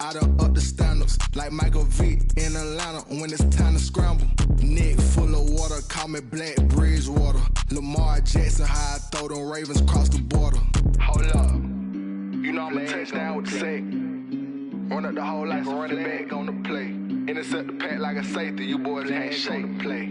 I done up the standards like Michael Vick in Atlanta when it's time to scramble. Neck full of water, call me Black Bridgewater. Lamar Jackson, how I throw them Ravens cross the border. Hold up, you know I'm a touchdown with the sack. Run up the whole like a running back on the play. Intercept the pack like a safety, you boys can't shake the play.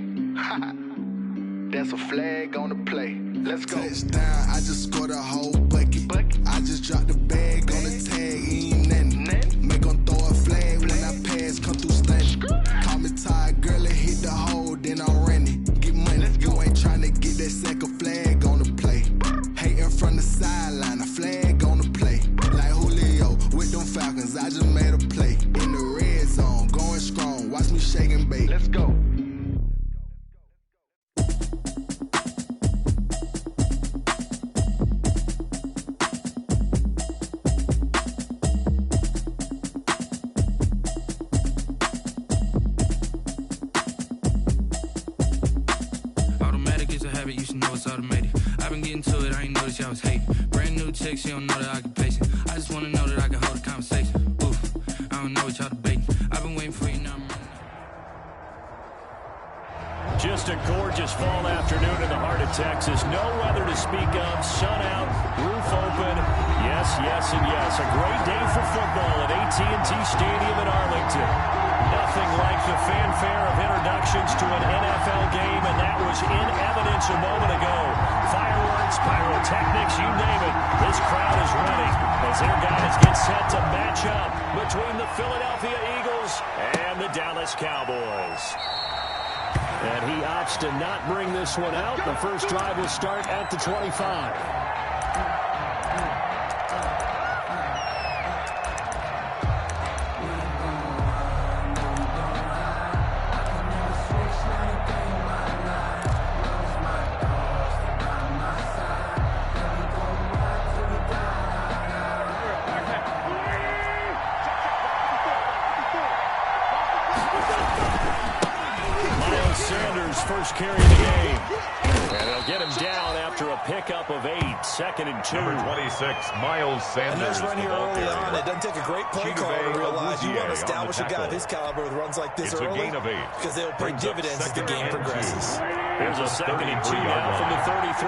That's a flag on the play. Let's go. Touchdown, I just scored a whole bucket. I just dropped the bag on the tag, ain't nothing. Make them throw a flag when I pass, come through stunning. Call me tired, girl, and hit the hole, then I'm running. Get money, you ain't trying to get that second flag on the play. Hating from the sideline, a flag on the play. Like Julio with them Falcons, I just made a play. In the red zone, going strong, watch me shake and bake. Let's go. You should know it's automated. I've been getting to it, I ain't noticed y'all was hating. Brand new chick, she don't know the occupation. I just wanna know that I can hold a conversation. Oof, I don't know what y'all debating. I've been waiting for you now. Just a gorgeous fall afternoon in the heart of Texas. No weather to speak of. Sun out, roof open. Yes, yes, and yes. A great day for football at AT&T Stadium in Arlington. Nothing like the fanfare of introductions to an NFL game, and that was in evidence a moment ago. Fireworks, pyrotechnics, you name it. This crowd is ready as their guys get set to match up between the Philadelphia Eagles and the Dallas Cowboys. And he opts to not bring this one out. The first drive will start at the 25. First carry of the game. And they'll get him down after a pickup of 8. 2nd and 2. Number 26, Miles Sanders. And there's run here early on. It doesn't take a great play call to realize you want to establish a guy of his caliber with runs like this early. It's a gain of 8. Because they'll pay dividends as the game progresses. Here's a 2nd and 2 now from the 33.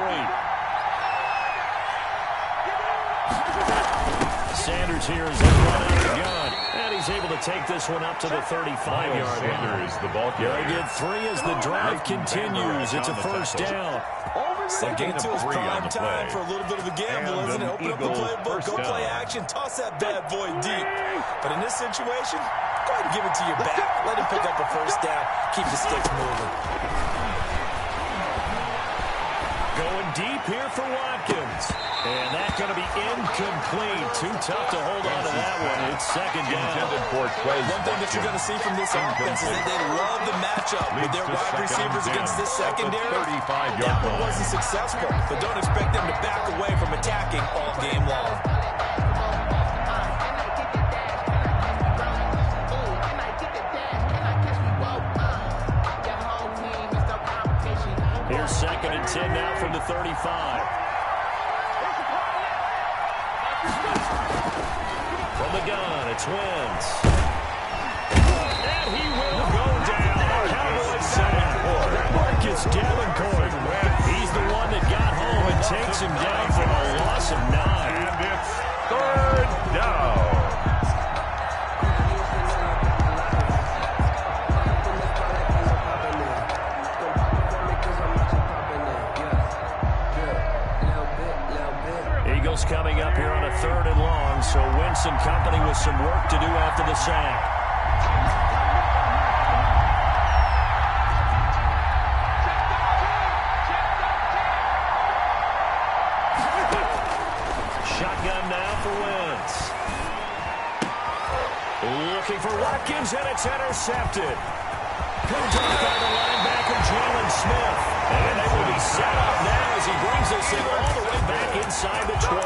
Sanders here is running out of the gun. And he's able to take this one up to the 35-yard line. They'll get 3 as the drive continues. It's a first down. Second and 2 is prime time for a little bit of a gamble, isn't it? Open up the playbook, go play action, toss that bad boy deep. But in this situation, go ahead and give it to your back. Let him pick up a first down. Keep the sticks moving. Going deep here for Watkins. And that's going to be incomplete. Too tough to hold on to that one. It's 2nd down. One thing that you're going to see from this offense is that they love the matchup with their wide receivers against this secondary. That one wasn't successful, but don't expect them to back away from attacking all game long. Here's 2nd and 10 now from the 35. From the gun, it's Wentz. And he will go down. Cowboys second quarter. Marcus Davenport. He's the one that got home and takes him down for a loss of 9. And it's 3rd down. Eagles coming up here on a 3rd and long, so Wentz and company with some work to do after the sack. Shotgun now for Wentz. Looking for Watkins, and it's intercepted. Picked off by the linebacker, Jalen Smith. And they will be set up now as he brings us in all the way back inside the 20.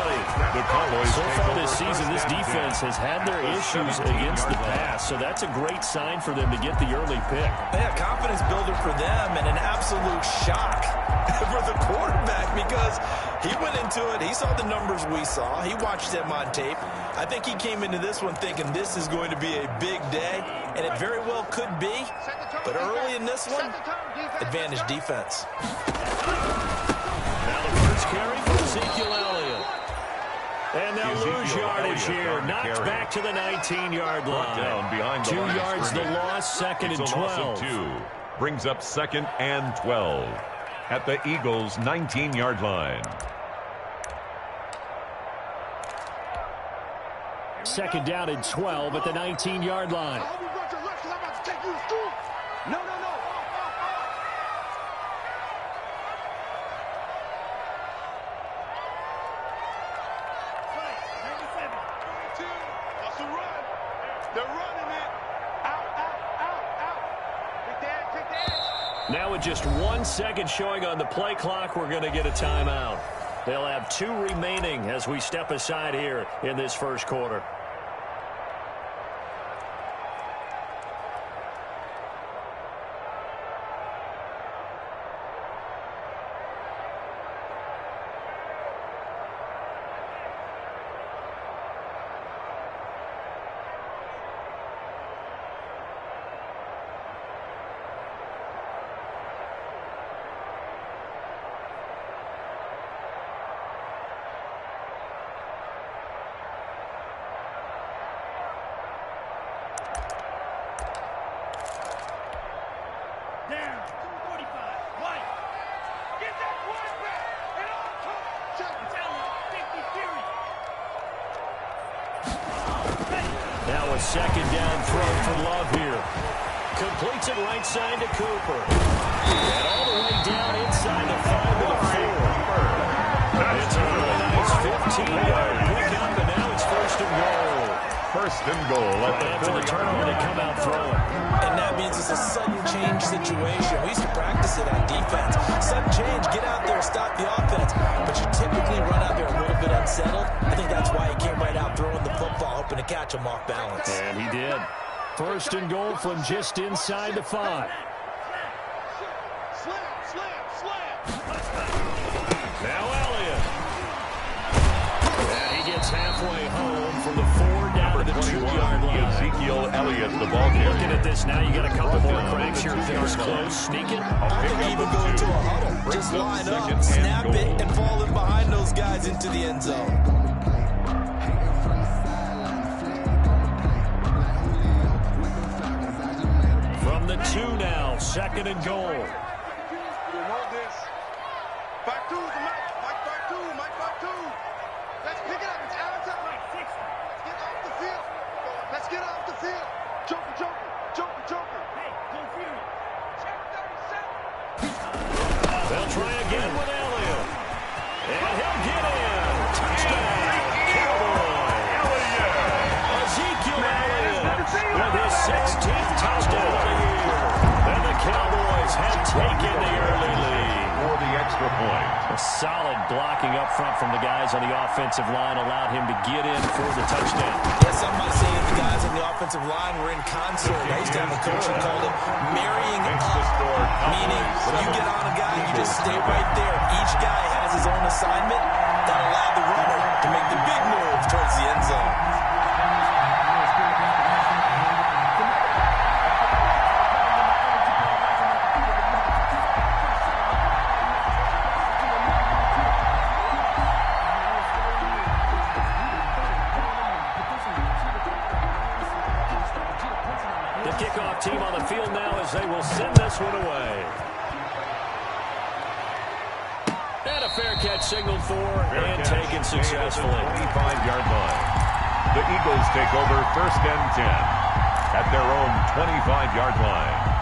The Cowboys so far this season, this defense has had their issues against the pass, so that's a great sign for them to get the early pick. Yeah, confidence builder for them and an absolute shock for the quarterback because he went into it. He saw the numbers we saw. He watched them on tape. I think he came into this one thinking this is going to be a big day, and it very well could be. But early in this one, advantage defense. Now the first carry for Ezekiel Elliott. And they'll lose yardage here. Knocked back to the 19-yard line. Down behind 2 yards the loss, second and 12. Brings up 2nd and 12 at the Eagles' 19-yard line. Second down and 12 at the 19-yard line. No. They're running it. Out. Take the edge. Now with just 1 second showing on the play clock, we're going to get a timeout. They'll have 2 remaining as we step aside here in this first quarter. Now a second down throw for Love here. Completes it right side to Cooper. And all the way down inside the 5 to the 4. It's a really nice 15-yard pickup, and now it's first and goal. First and goal at the After the turnover, they come out throwing. And that means it's a sudden change situation. We used to practice it on defense. Sudden change, get out there, stop the offense. But you typically run out there a little bit unsettled. I think that's why he came right out throwing the football, hoping to catch him off balance. And he did. First and goal from just inside the 5. Now Elliott. And he gets halfway home from the 4 down to the 2-yard line. Ezekiel Elliott, the ball carrier. Looking at this now, you got a couple more cracks here. Things close, sneak it. I think even go into a huddle. Just line up, snap it, and fall in behind those guys into the end zone. From the 2 now, second and goal. You know this. Back two, Mike back two. Let's pick it up. It's out of time. Let's get off the field. Joker. Hey, go Fury. Check 37. They'll try again with Elliott. And he'll get in. Touchdown, Cowboys. Ezekiel Elliott with his 16th touchdown of the year. And the Cowboys have taken the early lead. For the extra point. A solid blocking up front from the guys on the offensive line allowed him to get in for the touchdown. Yes, some might say the guys on the offensive line were in concert. I used to have a coach who called it marrying up, meaning when you get on a guy, you just stay right there. Each guy has his own assignment that allowed the runner to make the big move towards the end zone. Kickoff team on the field now as they will send this one away. And a fair catch signaled for and taken successfully. 25-yard line. The Eagles take over 1st and 10 at their own 25-yard line.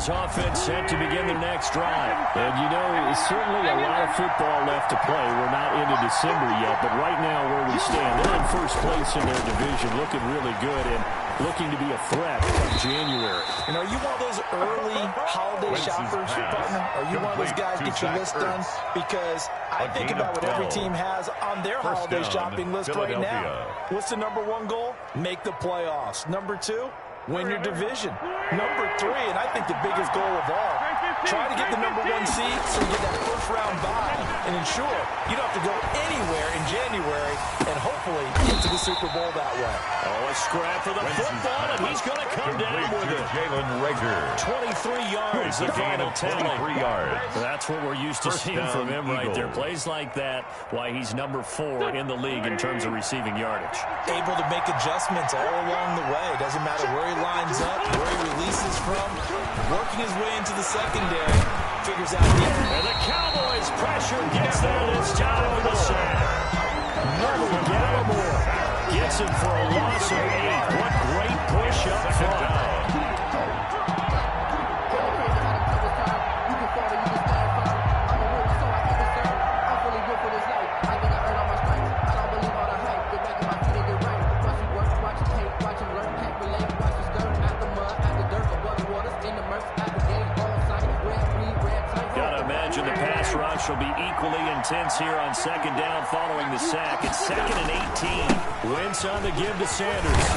Eagles offense set to begin the next drive. And, you know, it's certainly a lot of football left to play. We're not into December yet, but right now where we stand, they're in first place in their division, looking really good and looking to be a threat come January. You know, you one of those early holiday shoppers, partner? Are you one of those guys get your list done? Because I think about what every team has on their holiday shopping list right now. What's the #1 goal? Make the playoffs. #2, win your division. #3, and I think the biggest goal of all, try to get the #1 seed so you get that first-round bye and ensure you don't have to go anywhere in January and hopefully get to the Super Bowl that way. Oh, a scrap for the football, and he's going to come down with it. Jalen Rager. 23 yards, the final tally. 23 yards. That's what we're used to seeing from him right there. Plays like that, why he's #4 in the league in terms of receiving yardage. Able to make adjustments all along the way. Doesn't matter where he lines up, where he releases from. Working his way into the secondary. Figures out the... And the Cowboys pressure gets there, and it's down over the sack. Gallimore gets him for a loss of 8. What great push up front. The pass rush will be equally intense here on second down following the sack. It's 2nd and 18. Wentz on the give to Sanders.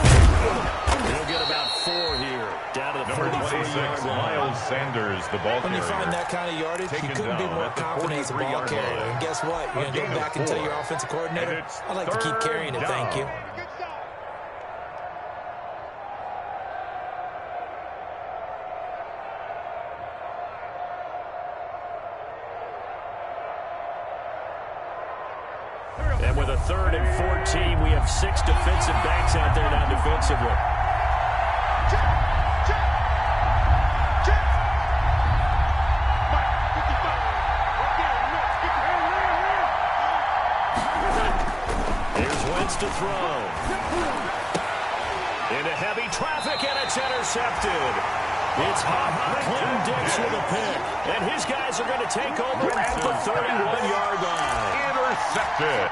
He'll get about 4 here. Down to the 43-yard line. Miles Sanders, the ball carrier. When you find that kind of yardage, you couldn't be more confident as a ball carrier. And guess what? You're going to go back and tell your offensive coordinator, I'd like to keep carrying it, thank you. And with a 3rd and 14, we have 6 defensive backs out there now defensively. Here's Wentz to throw. Into heavy traffic, and it's intercepted. It's Clinton Dix with a pick. And his guys are going to take over at the 31-yard line. Intercepted.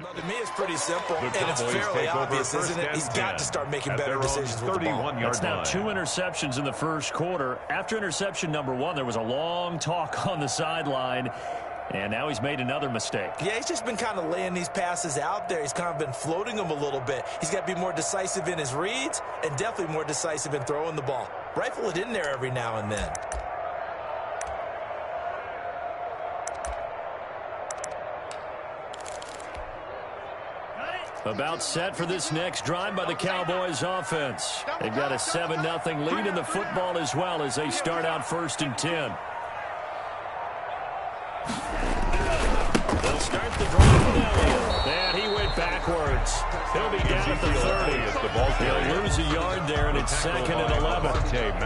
Well, to me, it's pretty simple, and it's fairly obvious, isn't it? He's got to start making better decisions with the ball. That's now 2 interceptions in the first quarter. After interception #1, there was a long talk on the sideline, and now he's made another mistake. Yeah, he's just been kind of laying these passes out there. He's kind of been floating them a little bit. He's got to be more decisive in his reads and definitely more decisive in throwing the ball. Rifle it in there every now and then. About set for this next drive by the Cowboys offense. They've got a 7-0 lead in the football as well as they start out 1st and 10. They'll start the drive with Elliott. And he went backwards. He'll be down at the 30. He'll lose a yard there, and it's 2nd and 11.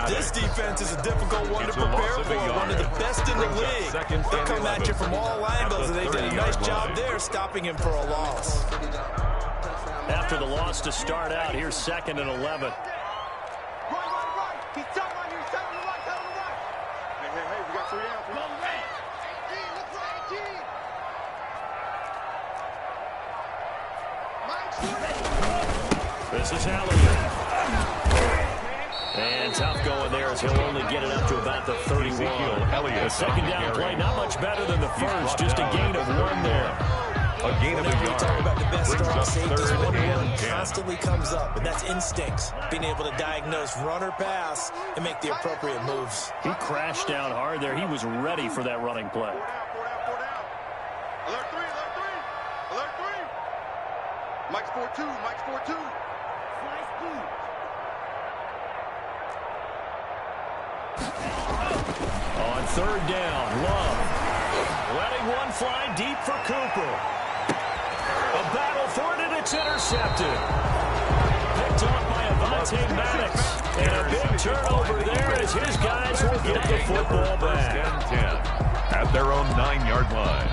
This defense is a difficult one to prepare for. One of the best in the league. They come at you from all angles, and they did a nice job there stopping him for a loss. After the loss to start out, here's 2nd and 11. This is Elliott. And tough going there as he'll only get it up to about the 31. The second down play, not much better than the first, just a gain of 1 there. A gain of a yard. Talk about the best strong safeties. One word 10. constantly comes up, and that's instincts. Being able to diagnose run or pass and make the appropriate moves. He crashed down hard there. He was ready for that running play. Alert 3, alert 3, alert 3. Mike's 4-2, Mike's 4-2. On third down, Love. Letting one fly deep for Cooper. A battle for it, and it's intercepted. Picked off by Avonte Maddox. And a big turnover there as his guys will get the football back. First and 10 at their own 9-yard line.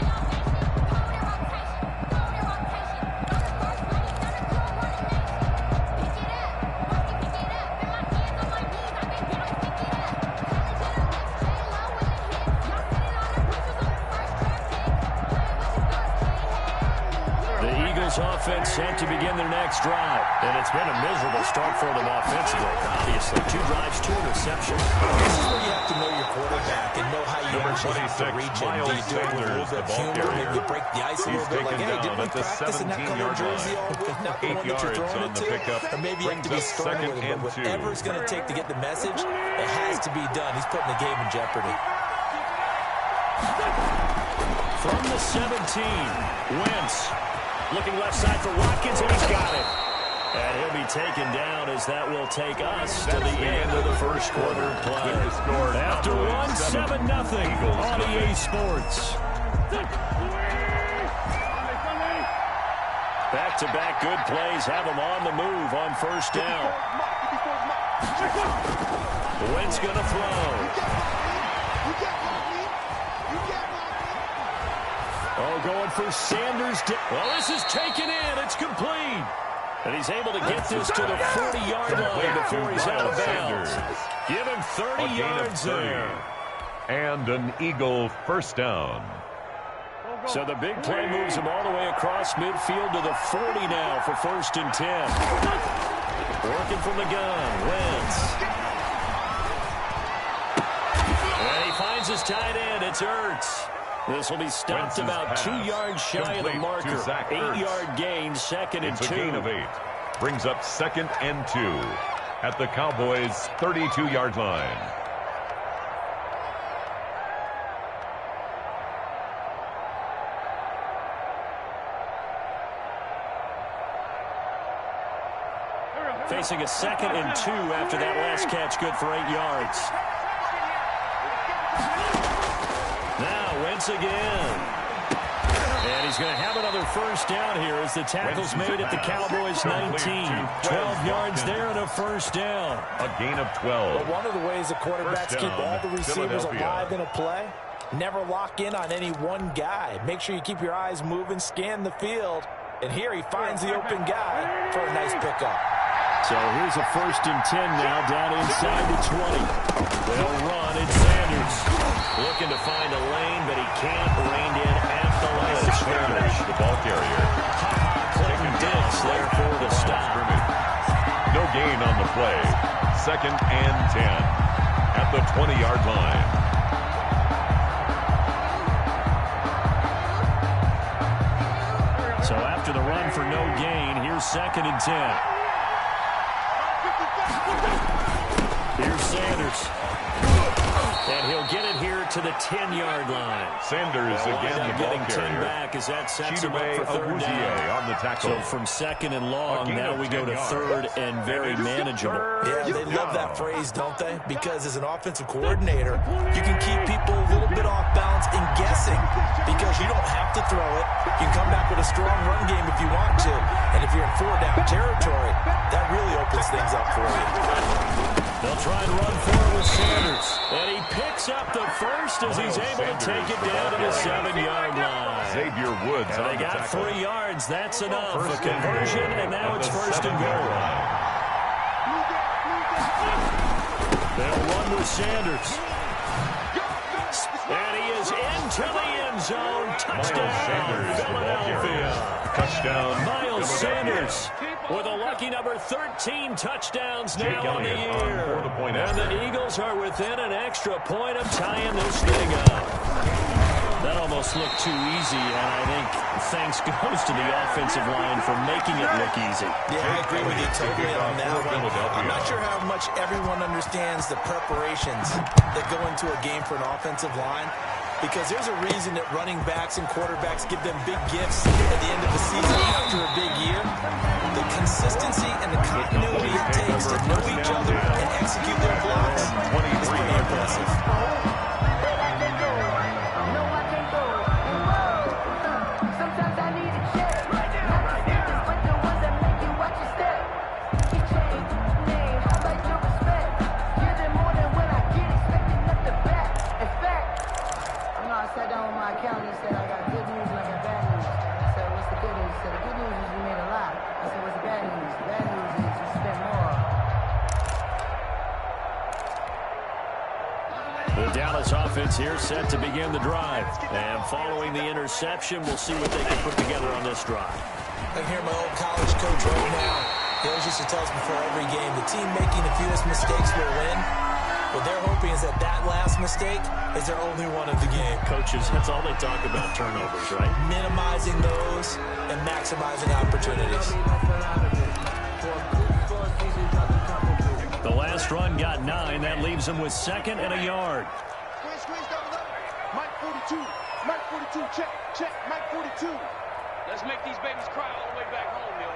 Offense set to begin their next drive. And it's been a miserable start for them offensively. Obviously, 2 drives, 2 interceptions. This is where you have to know your quarterback and know how you actually have to reach him. Do you do it with a little bit of humor? Maybe you break the ice a little bit. Like, hey, didn't we practice in that color jersey all week? Not the one that you're throwing it to. Or maybe you have to be stern with him. But whatever it's going to take to get the message, it has to be done. He's putting the game in jeopardy. From the 17, Wentz. Looking left side for Watkins, and he's got it. And he'll be taken down as that will take us to the end of the first quarter play. After 1-7-0 on EA Sports. Back-to-back good plays have them on the move on first down. Wentz going to throw. Oh, going for Sanders. Well, this is taken in. It's complete. And he's able to get this to the 40-yard line before he's out of bounds. Give him 30 yards there. And an Eagle first down. So the big play moves him all the way across midfield to the 40 now for first and 10. Working from the gun, Wentz. And he finds his tight end. It's Ertz. This will be stopped about 2 yards shy of the marker. 8-yard gain, second and 2. It's a gain of 8. Brings up second and 2 at the Cowboys' 32-yard line. Facing a second and 2 after that last catch, good for 8 yards. Now Wentz again. And he's going to have another first down here as the tackle's made at the Cowboys' 19. 12 yards there and a first down. A gain of 12. But one of the ways the quarterbacks keep all the receivers alive in a play, never lock in on any one guy. Make sure you keep your eyes moving, scan the field. And here he finds the open guy for a nice pickup. So here's a first and 10 now down inside the 20. They'll run. It's Sanders looking to find a lane, but he can't. Reined in at the line. The ball carrier. Clinton Dix there for the stop. No gain on the play. Second and 10 at the 20-yard line. So after the run for no gain, here's second and 10. Here's Sanders. And he'll get it here to the 10-yard line. Sanders again the ball getting 10 back as that sets him up for third down. On the tackle. So from second and long, now we go to third and very manageable. Yeah, they love that phrase, don't they? Because as an offensive coordinator, you can keep people a little bit off balance and guessing because you don't have to throw it. You can come back with a strong run game if you want to. And if you're in 4-down territory, that really opens things up for you. They'll try and run forward with Sanders. And he picks up the first as he's able to take it down to the 7-yard line. Xavier Woods. And they got 3 yards. That's enough. A conversion, and now it's first and goal. They'll run with Sanders. And he is into the end zone. Touchdown, Philadelphia. Touchdown, Miles Sanders with a lucky number 13 touchdowns now on the year. And the Eagles are within an extra point of tying this thing up. That almost looked too easy, and I think thanks goes to the offensive line for making it look easy. Yeah, I agree with you totally on that one. I'm not sure how much everyone understands the preparations that go into a game for an offensive line, because there's a reason that running backs and quarterbacks give them big gifts at the end of the season after a big year. The consistency and the continuity it takes to know each other and execute their blocks is pretty impressive. The Dallas offense here set to begin the drive. And following the interception, we'll see what they can put together on this drive. I hear my old college coach right now. He always used to tell us before every game, the team making the fewest mistakes will win. What they're hoping is that that last mistake is their only one of the game. Coaches, that's all they talk about, turnovers, right? Minimizing those and maximizing opportunities. The last run got 9. That leaves them with 2nd and a yard. Squeeze, double up. Mike 42. Mike 42. Check. Mike 42. Let's make these babies cry all the way back home, yo.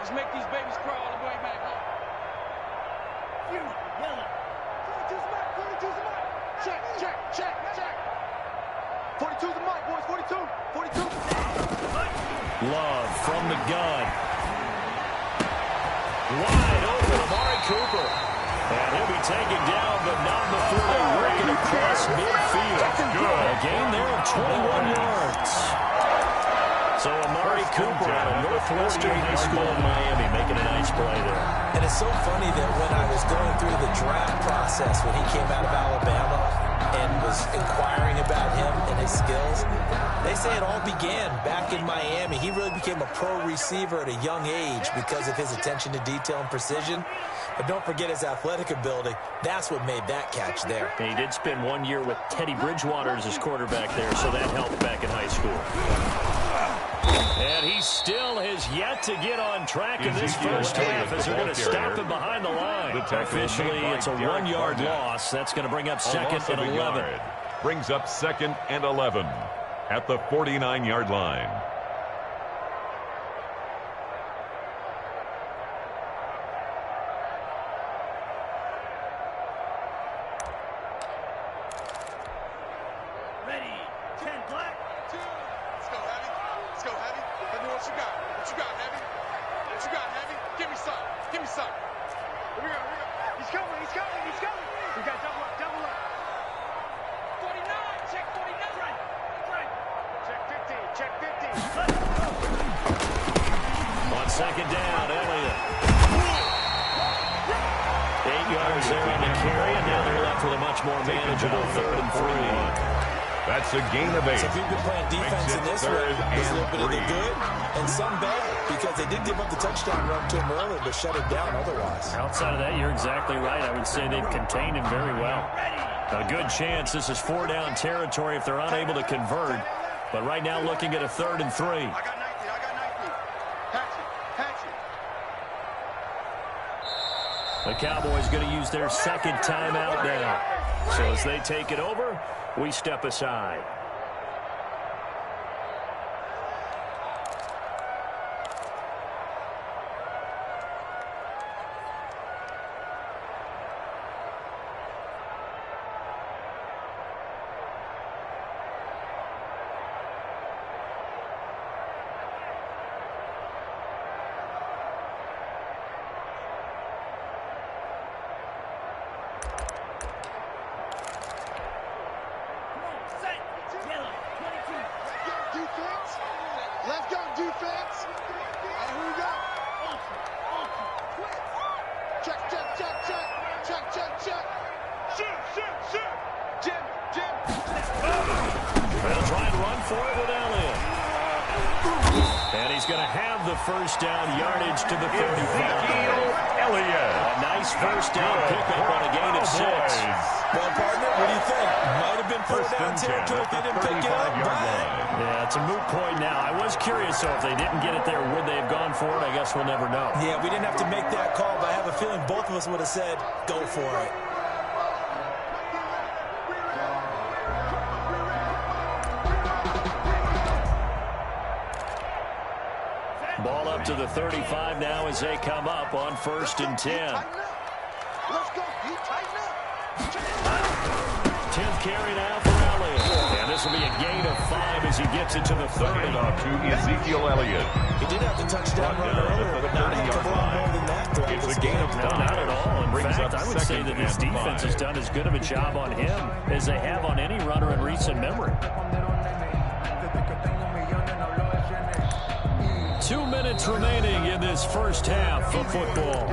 Let's make these babies cry all the way back home. You, yellow. 42's Mike. 42's Mike. Check. 42's the Mike, boys. 42. Love from the gun. Wide open, Amari Cooper. And he'll be taken down, but not before they work it across midfield. A gain there of 21 yards. So Amari Cooper out of Northwestern High School in Miami making a nice play there. And it's so funny that when I was going through the draft process when he came out of Alabama and was inquiring about him and his skills, they say it all began back in Miami. He really became a pro receiver at a young age because of his attention to detail and precision. But don't forget his athletic ability. That's what made that catch there. And he did spend 1 year with Teddy Bridgewater as his quarterback there, so that helped back in high school. And he still has yet to get on track in this first half as they're going to stop him behind the line. Officially, it's a 1-yard loss. That's going to bring up 2nd and 11. Brings up 2nd and 11 at the 49-yard line. Ready. 10 black. 2. Let's go, Heavy. Let me know what you got. What you got, Heavy? Give me some. Here we go. He's coming. We got double up. 49, check 49. Right. Check 50. On 2nd down, Elliott. 8 yards there on the carry, and now they're left with a much more manageable 3rd and 3. That's a gain of 8. So if you've been playing defense in this one, there's a little bit of the good and some bad, because they did give up the touchdown run to him earlier, but shut it down otherwise. Outside of that, you're exactly right. I would say they've contained him very well. A good chance this is 4-down territory if they're unable to convert. But right now looking at a 3rd and 3. I got 19. Patch it. The Cowboys going to use their 2nd timeout now. So as they take it over, we step aside. he's going to have the first down, yardage to the 35. Elliott. A nice first down pickup on a gain of 6. Well, partner, what do you think? Might have been fourth down territory if they didn't pick it up. Yeah, it's a moot point now. I was curious, though, if they didn't get it there, would they have gone for it? I guess we'll never know. Yeah, we didn't have to make that call, but I have a feeling both of us would have said, go for it. Ball up to the 35 now as they come up on 1st and 10. Let's go. You tighten up. 10th carry now for Elliott. And this will be a gain of 5 as he gets it to the 30. Off to Ezekiel Elliott. He did have the touchdown run earlier, but not a couple more than that. It's a gain of 5. No, not at all. In fact, I would say that this defense has done as good of a job on him as they have on any runner in recent memory. 2 minutes remaining in this first half of football.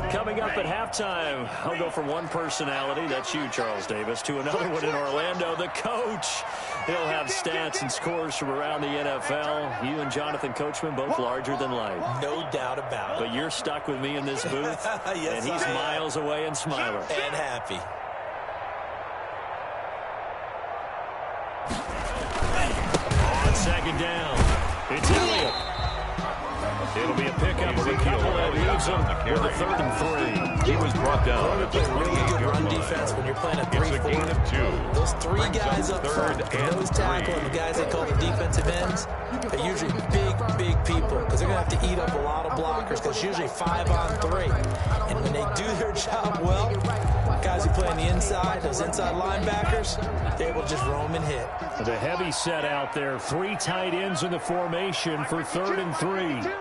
Coming up at halftime, I'll go from one personality, that's you, Charles Davis, to another one in Orlando, the coach. He'll have stats and scores from around the NFL. You and Jonathan Coachman, both larger than life. No doubt about it. But you're stuck with me in this booth, yes, and he's miles away and smiling. And happy. On 2nd down, it's Elliott. It'll be a pickup of a couple that leaves him with a 3rd and 3. He was brought down at the Really good run defense when you're playing a 3-4. Those 3 guys up front, the nose tackle and the guys they call the defensive ends, they're usually big people because they're going to have to eat up a lot of blockers because it's usually 5 on 3. And when they do their job well, guys who play on the inside, those inside linebackers, they're able to just roam and hit. The heavy set out there. 3 tight ends in the formation for 3rd and 3.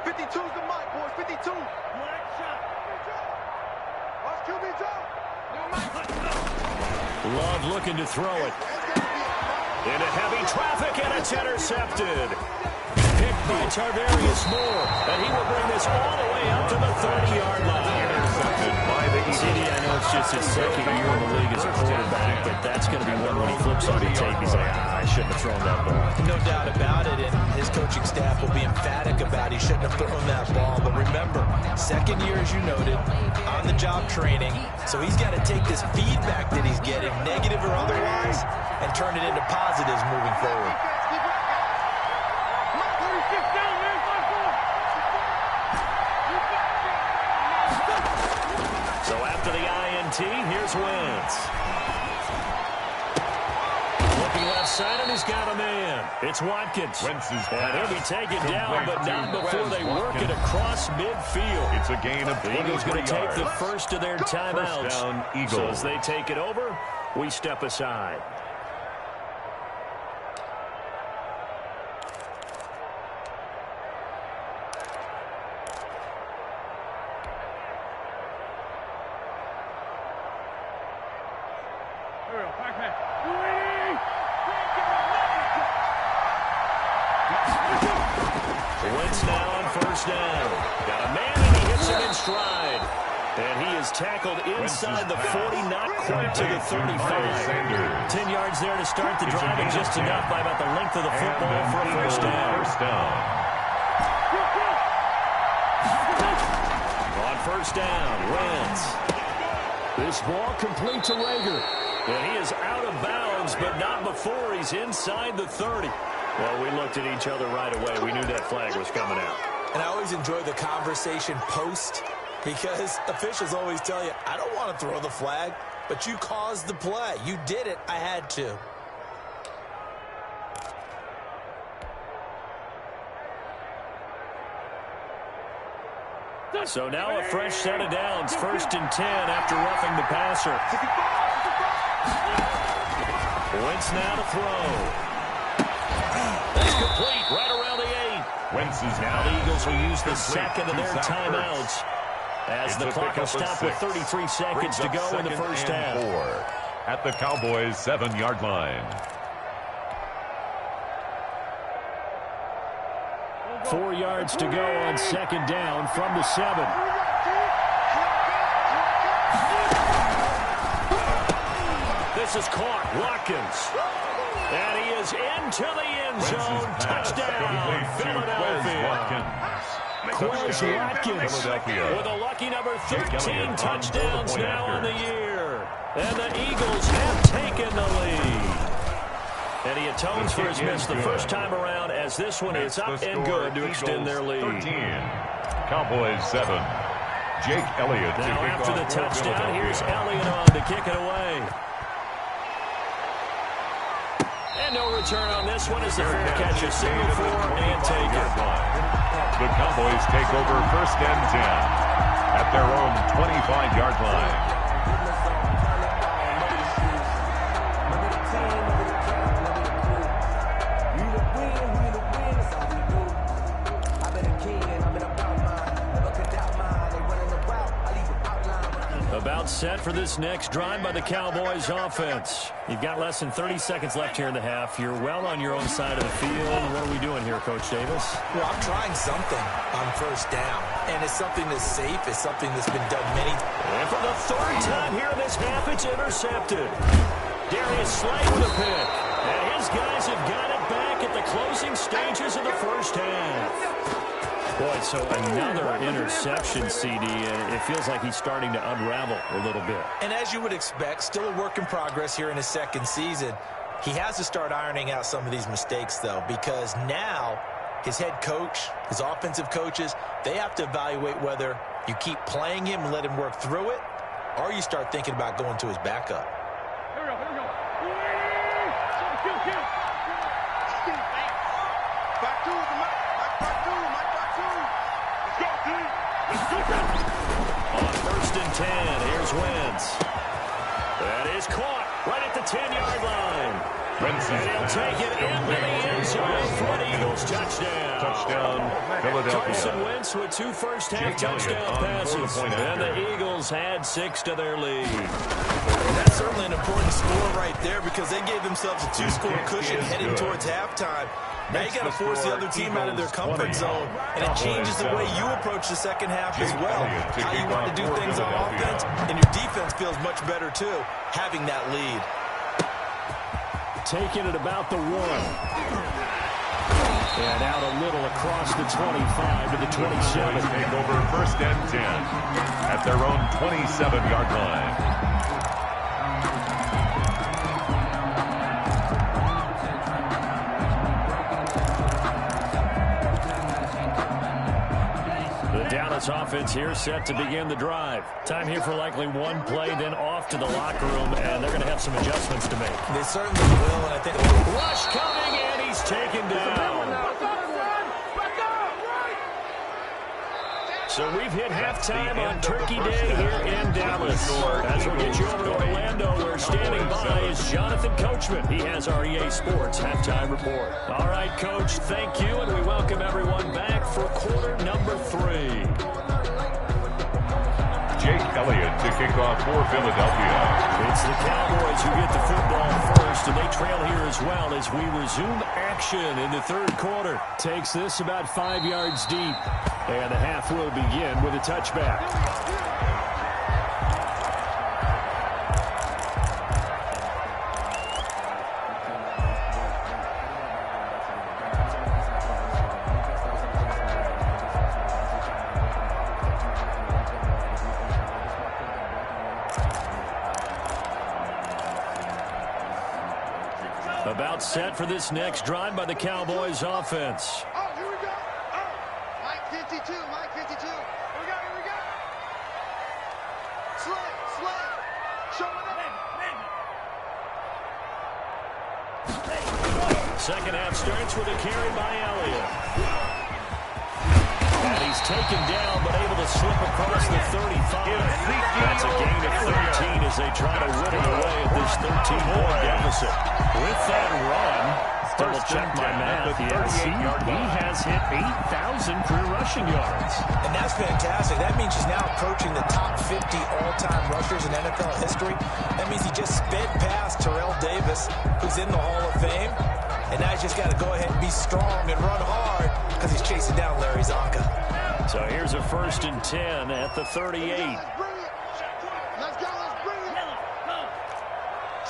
52's the mic, boys. 52. Watch QB drop. Love looking to throw it. Into heavy traffic, and it's intercepted. Picked by Tarvarius Moore, and he will bring this all the way up to the 30-yard line. Intercepted by the Eagles. CD, I know it's just his 2nd year in the league as a quarterback, but that's going to be one when he flips on the tape. He's like, I shouldn't have thrown that ball. No doubt about it, and his coaching staff will be emphatic about he shouldn't have thrown that ball. But remember, 2nd year, as you noted, on-the-job training, so he's got to take this feedback that he's getting, negative or otherwise, and turn it into positives moving forward. So after the INT, here's Wentz. Looking left side, and he's got a man. It's Watkins. And he'll be taken down, but not before they work it across midfield. It's a gain of 23 The Eagles going to take yards. the first of their timeouts. First down, Eagles. So as they take it over, we step aside. Wentz now on 1st down. Got a man, and he hits him in stride. And he is tackled inside the 40, not quite to the 35. 10 yards there to start the drive, and just enough by about the length of the football for a first down. On 1st down, Wentz. This ball complete to Rager. And he is out of bounds, but not before he's inside the 30. Well, we looked at each other right away. We knew that flag was coming out. And I always enjoy the conversation post because officials always tell you, I don't want to throw the flag, but you caused the play. You did it. I had to. So now a fresh set of downs. 1st and 10 after roughing the passer. Wentz now to throw. That's complete right around the 8. Wentz is Now the Eagles will use the second of their timeouts as the clock will stop with 33 seconds to go in the first half. 4 at the Cowboys' 7-yard line. 4 yards to go on second down from the 7. This is caught. Watkins. And he is into the end zone. Touchdown, Philadelphia. Quez Watkins with a lucky number 13 touchdowns now on the year. And the Eagles have taken the lead. And he atones for his miss the first time around as this one is up and good to extend their lead. 13. Cowboys 7. Jake Elliott. Now after the touchdown, here's Elliott on to kick it away. And no return on this one as the fair catch is signaled for and taken. The Cowboys take over first and 10 at their own 25-yard line. About set for this next drive by the Cowboys offense. You've got less than 30 seconds left here in the half. You're well on your own side of the field. What are we doing here, Coach Davis? Well, I'm trying something on first down, and it's something that's safe. It's something that's been done many times. And for the third time here in this half, it's intercepted. Darius Slay with a pick. And his guys have got it back at the closing stages of the first half. Boy, so another interception, CD, and it feels like he's starting to unravel a little bit. And as you would expect, still a work in progress here in his second season. He has to start ironing out some of these mistakes, though, because now his head coach, his offensive coaches, they have to evaluate whether you keep playing him and let him work through it, or you start thinking about going to his backup. Here we go, here we go. Kill. Back to the Mike. Back to. Let's go, team. Let's go. On first and 10, here's Wentz. That is caught right at the 10-yard line. And he'll take it into the end zone for an Eagles touchdown. Touchdown, Philadelphia. Carson Wentz with 2 first-half touchdown passes. And the Eagles add 6 to their lead. That's certainly an important score right there because they gave themselves a 2-score cushion heading towards halftime. Now you got to force the other team out of their comfort zone, and it changes the way you approach the second half as well. How you want to do things on offense, and your defense feels much better too, having that lead. Taking it about the 1. And out a little across the 25 to the 27. Take over first and 10 at their own 27-yard line. Dallas offense here set to begin the drive. Time here for likely one play, then off to the locker room, and they're going to have some adjustments to make. They certainly will, and I think rush coming, and he's taken down. So we've hit halftime on Turkey Day here in Dallas. As we'll get you over to Orlando, where standing by is Jonathan Coachman. He has our EA Sports halftime report. All right, Coach, thank you, and we welcome everyone back for quarter number 3. Jake Elliott to kick off for Philadelphia. It's the Cowboys who get the football first, and they trail here as well as we resume action in the third quarter. Takes this about 5 yards deep, and the half will begin with a touchback. About set for this next drive by the Cowboys offense. Oh, here we go. Oh, Mike 52. Here we go. Slay. Show it. Second half starts with a carry by Elliott. And he's taken down, but able to slip across the 35. That's a gain of 13 as they try to whittle away at this 13-point deficit. With that run, double check my math, he has hit 8,000 career rushing yards. And that's fantastic. That means he's now approaching the top 50 all-time rushers in NFL history. That means he just sped past Terrell Davis, who's in the Hall of Fame. And now he's just got to go ahead and be strong and run hard because he's chasing down Larry Zonka. So here's a 1st and 10 at the 38. Let's go, let's bring it.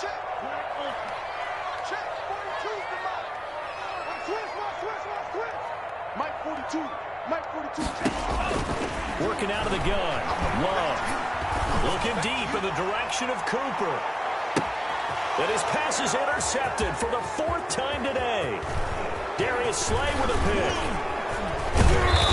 Check. Check. 42's the mark. Switch. Mike 42. Mike 42. Working out of the gun. Love. Looking deep in the direction of Cooper. And his pass is intercepted for the 4th time today. Darius Slay with a pick.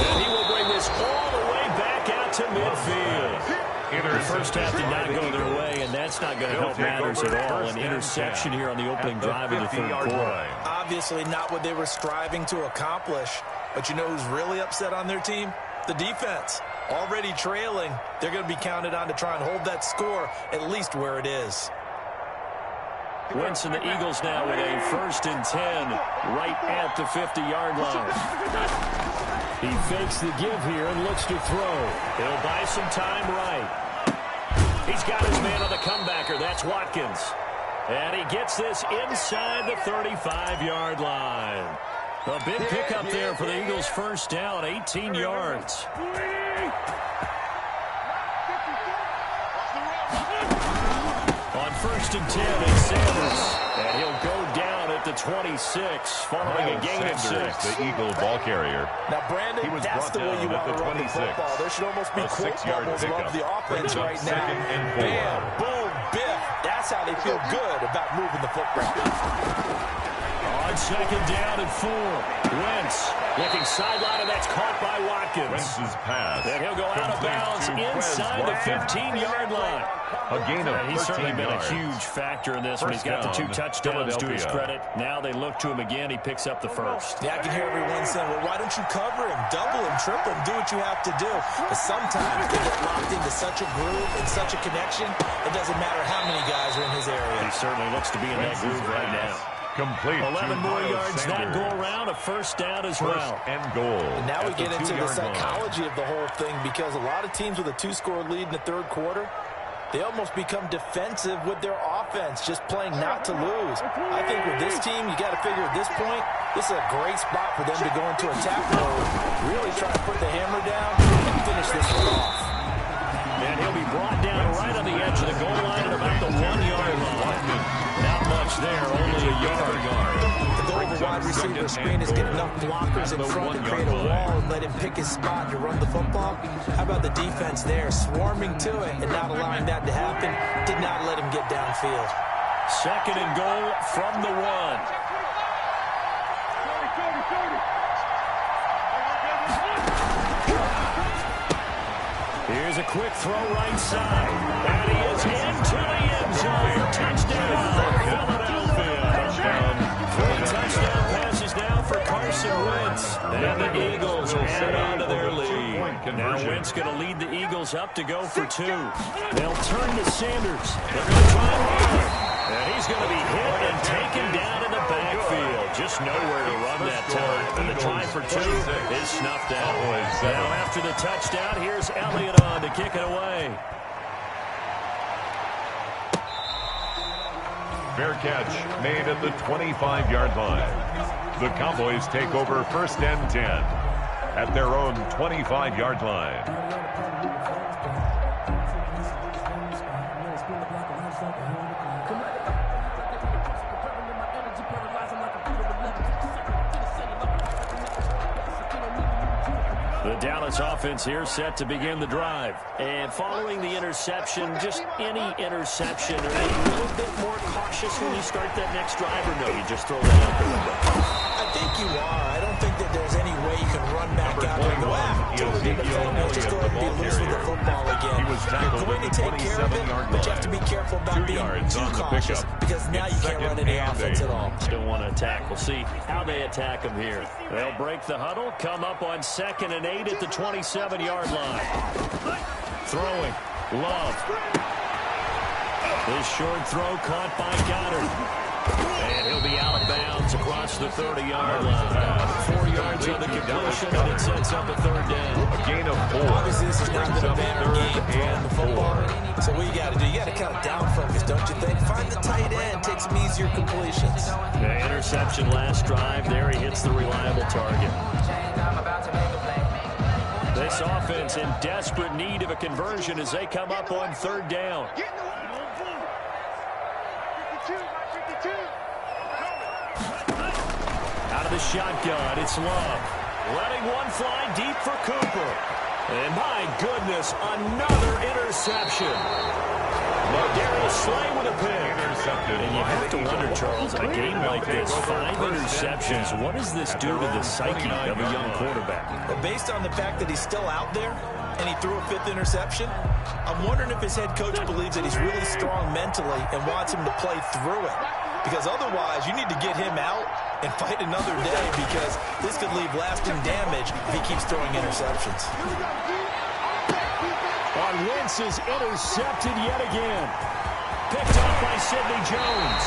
And he will bring this all the way back out to midfield. The first half did not go their way, and that's not going to help matters at all. An interception here on the opening drive of the 3rd quarter. Obviously not what they were striving to accomplish. But you know who's really upset on their team? The defense. Already trailing. They're going to be counted on to try and hold that score at least where it is. Wentz and the Eagles now with a 1st and 10 right at the 50-yard line. He fakes the give here and looks to throw. He'll buy some time right. He's got his man on the comebacker. That's Watkins. And he gets this inside the 35-yard line. A big pickup there for the Eagles' first down, 18 yards. On 1st and 10, it's Sanders. And he'll go down at the 26, following a gain of 6. The Eagle ball carrier. Now, Brandon, that's the way you want to run the football. There should almost be quote bubbles above the offense right now. Bam, boom, biff. That's how they feel good about moving the football. On 2nd down and 4. Wentz looking sideline, and that's caught by Watkins. Wentz's pass. And he'll go out of bounds inside the 15-yard line. A gain of 13 He's certainly been yards. a huge factor in this when he's got the 2 touchdowns to his credit. Now they look to him again. He picks up the 1st. Yeah, I can hear everyone saying, well, why don't you cover him, double him, triple him, do what you have to do. But sometimes they get locked into such a groove and such a connection, it doesn't matter how many guys are in his area. He certainly looks to be in that groove right now. Complete. 11 more yards, that go around, a 1st down as well. And goal. And now we get into the psychology of the whole thing, because a lot of teams with a 2-score lead in the 3rd quarter, they almost become defensive with their offense, just playing not to lose. I think with this team, you got to figure at this point, this is a great spot for them to go into attack mode, really try to put the hammer down and finish this one off. And he'll be brought down right on the edge of the goal line at about the 1-yard line. Not much there, only a yard. The goal of a wide receiver screen is get enough blockers in front to create a wall and let him pick his spot to run the football. How about the defense there, swarming to it and not allowing that to happen? Did not let him get downfield. 2nd and goal from the 1. Here's a quick throw right side. And he is into the end zone. Touchdown, Philadelphia. 3 touchdown passes now for Carson Wentz. And the Eagles add on to their lead. Now Wentz going to lead the Eagles up to go for 2. They'll turn to Sanders. They're going to try hard. And he's going to be hit and taken down in the backfield. Just nowhere to run that time. And the try for 2 is snuffed out. Now after the touchdown, here's Elliott on to kick it away. Fair catch made at the 25-yard line. The Cowboys take over 1st and 10 at their own 25-yard line. The Dallas offense here set to begin the drive. And following the interception, just any interception, are you a little bit more cautious when you start that next drive, or no, you just throw that out the window? I think you are. I don't think that there's any way you can run back out there and go, totally didn't defend. Let's just go ahead and be loose with the football again. You're going to take care of it, but you have to be careful about being too cautious, because now you can't run any offense at all. Still want to attack. We'll see how they attack them here. They'll break the huddle, come up on 2nd and 8 at the 27-yard line. Throwing. Love. This short throw caught by Goddard. And he'll be out of bounds across the 30-yard line. 4 yards on the completion, and it sets up a third down. A gain of 4. Obviously, this has not been a banner game throwing the football. So what you got to do, you got to kind of down focus, don't you think? Find the tight end, take some easier completions. The interception last drive. There he hits the reliable target. This offense in desperate need of a conversion as they come up on third down. Out of the shotgun, it's Love. Letting one fly deep for Cooper. And my goodness, another interception. Darius Slay with a pick. And you have to wonder, Charles, in a game like this, 5 interceptions, what does this do to the psyche of a young quarterback? Well, based on the fact that he's still out there and he threw a 5th interception, I'm wondering if his head coach believes that he's really strong mentally and wants him to play through it. Because otherwise, you need to get him out and fight another day, because this could leave lasting damage if he keeps throwing interceptions. On Wentz is intercepted yet again. Picked off by Sidney Jones.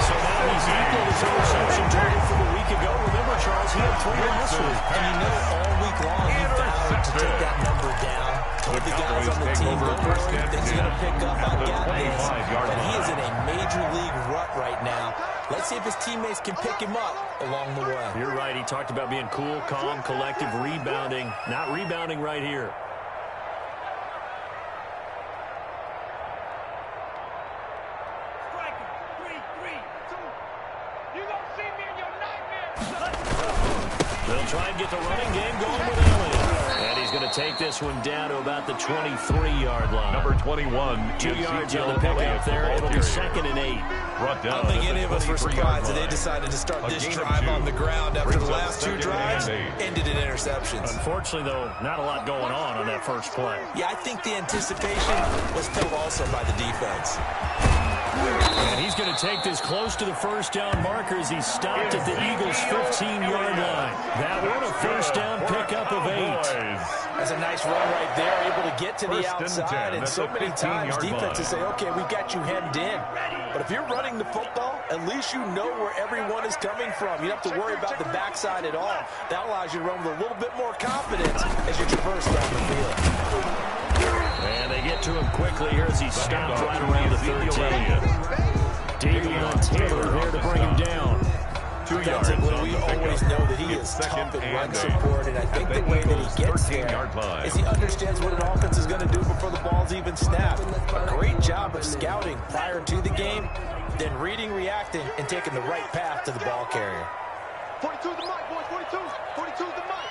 So now he's equal his interception total from a week ago. Remember, Charles, he had 3 last week. And you know all week long he vowed to take that number down. Told the guys on the team, don't worry, things are going to pick up. I got this. But he is in a major league rut right now. Let's see if his teammates can pick him up along the way. You're right. He talked about being cool, calm, collective, rebounding. Not rebounding right here. They'll try and get the running game going with Elliott. And he's going to take this one down to about the 23-yard line. Number 21. 2 yards on the pickup there. It'll be 2nd and 8. I don't think any of us were surprised that they decided to start this drive on the ground after the last 2 drives ended in interceptions. Unfortunately, though, not a lot going on that first play. Yeah, I think the anticipation was filled also by the defense. And he's going to take this close to the first down marker as he stopped at the Eagles' 15-yard line. That one a first down pickup of 8. That's a nice run right there, able to get to the outside. And so many times defenses say, okay, we've got you hemmed in. But if you're running the football, at least you know where everyone is coming from. You don't have to worry about the backside at all. That allows you to run with a little bit more confidence as you traverse down the field. And they get to him quickly here as he stopped right around the 13. Davion Taylor there to bring him down. 2 yards. We always know that he is tough in run support, and I think the way that he gets there is he understands what an offense is going to do before the ball's even snapped. A great job of scouting prior to the game, then reading, reacting, and taking the right path to the ball carrier. 42 is the mic, boys. 42 is the mic.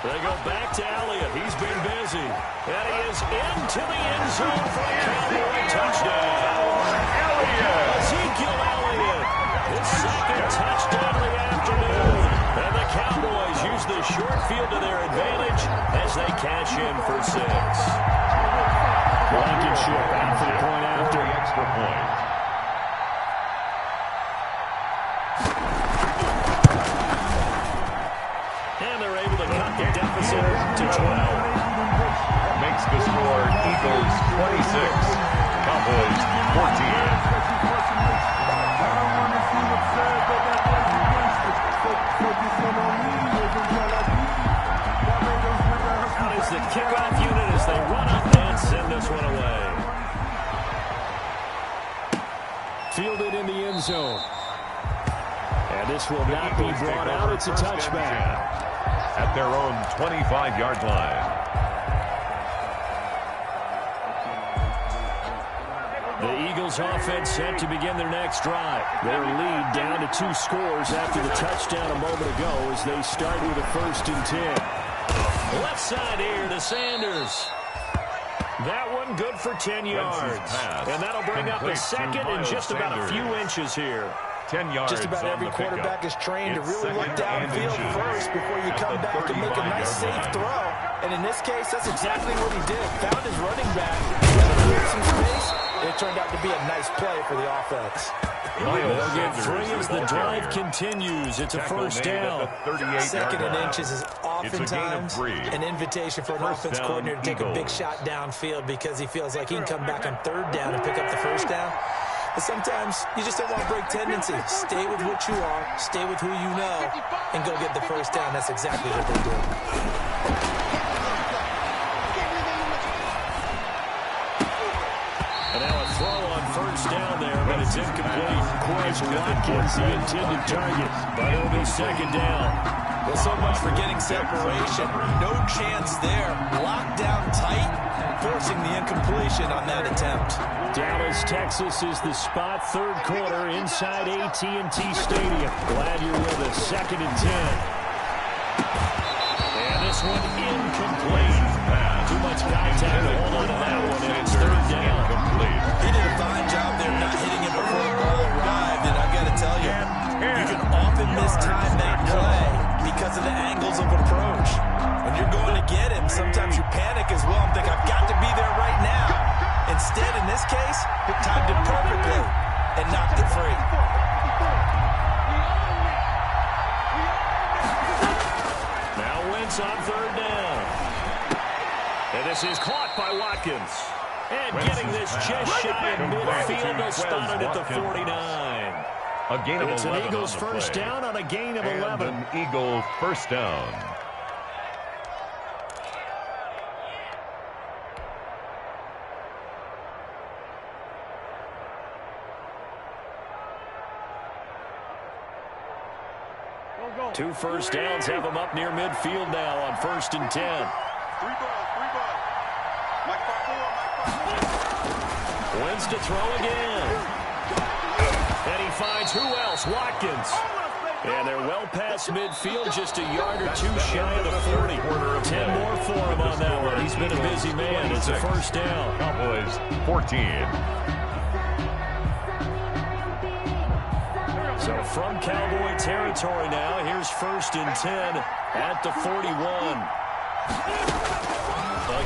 They go back to Elliott. He's been busy. And he is into the end zone for a Cowboy touchdown. Ezekiel Elliott, his 2nd touchdown of the afternoon. And the Cowboys use the short field to their advantage as they cash in for 6. Blankenship out for the point after. Extra point. And they're able to cut the deficit to 12. Makes the score Eagles 26, Cowboys 14. Out is the kickoff unit as they run up and send this one away. Fielded in the end zone. And this will not be brought out. It's a touchback. At their own 25-yard line. The Eagles offense set to begin their next drive. Their lead down to 2 scores after the touchdown a moment ago as they start with a 1st and 10. Left side here to Sanders. That one good for 10 yards. And that'll bring up a 2nd and just about a few inches here. 10 yards. Just about every quarterback is trained to really look downfield first before you come back and make a nice, safe throw. And in this case, that's exactly what he did. Found his running back, cleared some space, and it turned out to be a nice play for the offense. They'll get 3 as the drive continues. It's a first down. Second and inches is oftentimes an invitation for an offense coordinator to take a big shot downfield because he feels like he can come back on third down and pick up the first down. But sometimes you just don't want to break tendency. Stay with what you are, stay with who you know, and go get the first down. That's exactly what they did. And now a throw on first down there, but it's incomplete. Quez Watkins, the intended target, but it'll be second down. Well, so much for getting separation. No chance there. Locked down tight, forcing the incompletion on that attempt. Dallas, Texas is the spot. Third quarter inside AT&T Stadium. Glad you're with us. Second and 10. And this one incomplete. Too much contact to hold on to that one, and it's third down. He did a fine job there not hitting it before the ball arrived, and I've got to tell you, you can often mistime that play because of the angles of approach. When you're going to get him, sometimes you panic as well and think, I've got to be there right now. Instead, in this case, it timed it perfectly and knocked it free. Now Wentz on third down. And this is caught by Watkins. And getting this just shy of midfield, they'll spot it at the 49. A gain of 11. It's an Eagles first down on a gain of 11. An Eagle first down. Two first downs have them up near midfield now on first and 10. Three ball. Mike 5-4. Wins to throw again. And he finds who else? Watkins. And they're well past midfield, just a yard or two shy of the 40. 10 more for him on that one. He's been a busy man. It's a first down. Cowboys 14. So from Cowboy territory now, here's first and 10 at the 41.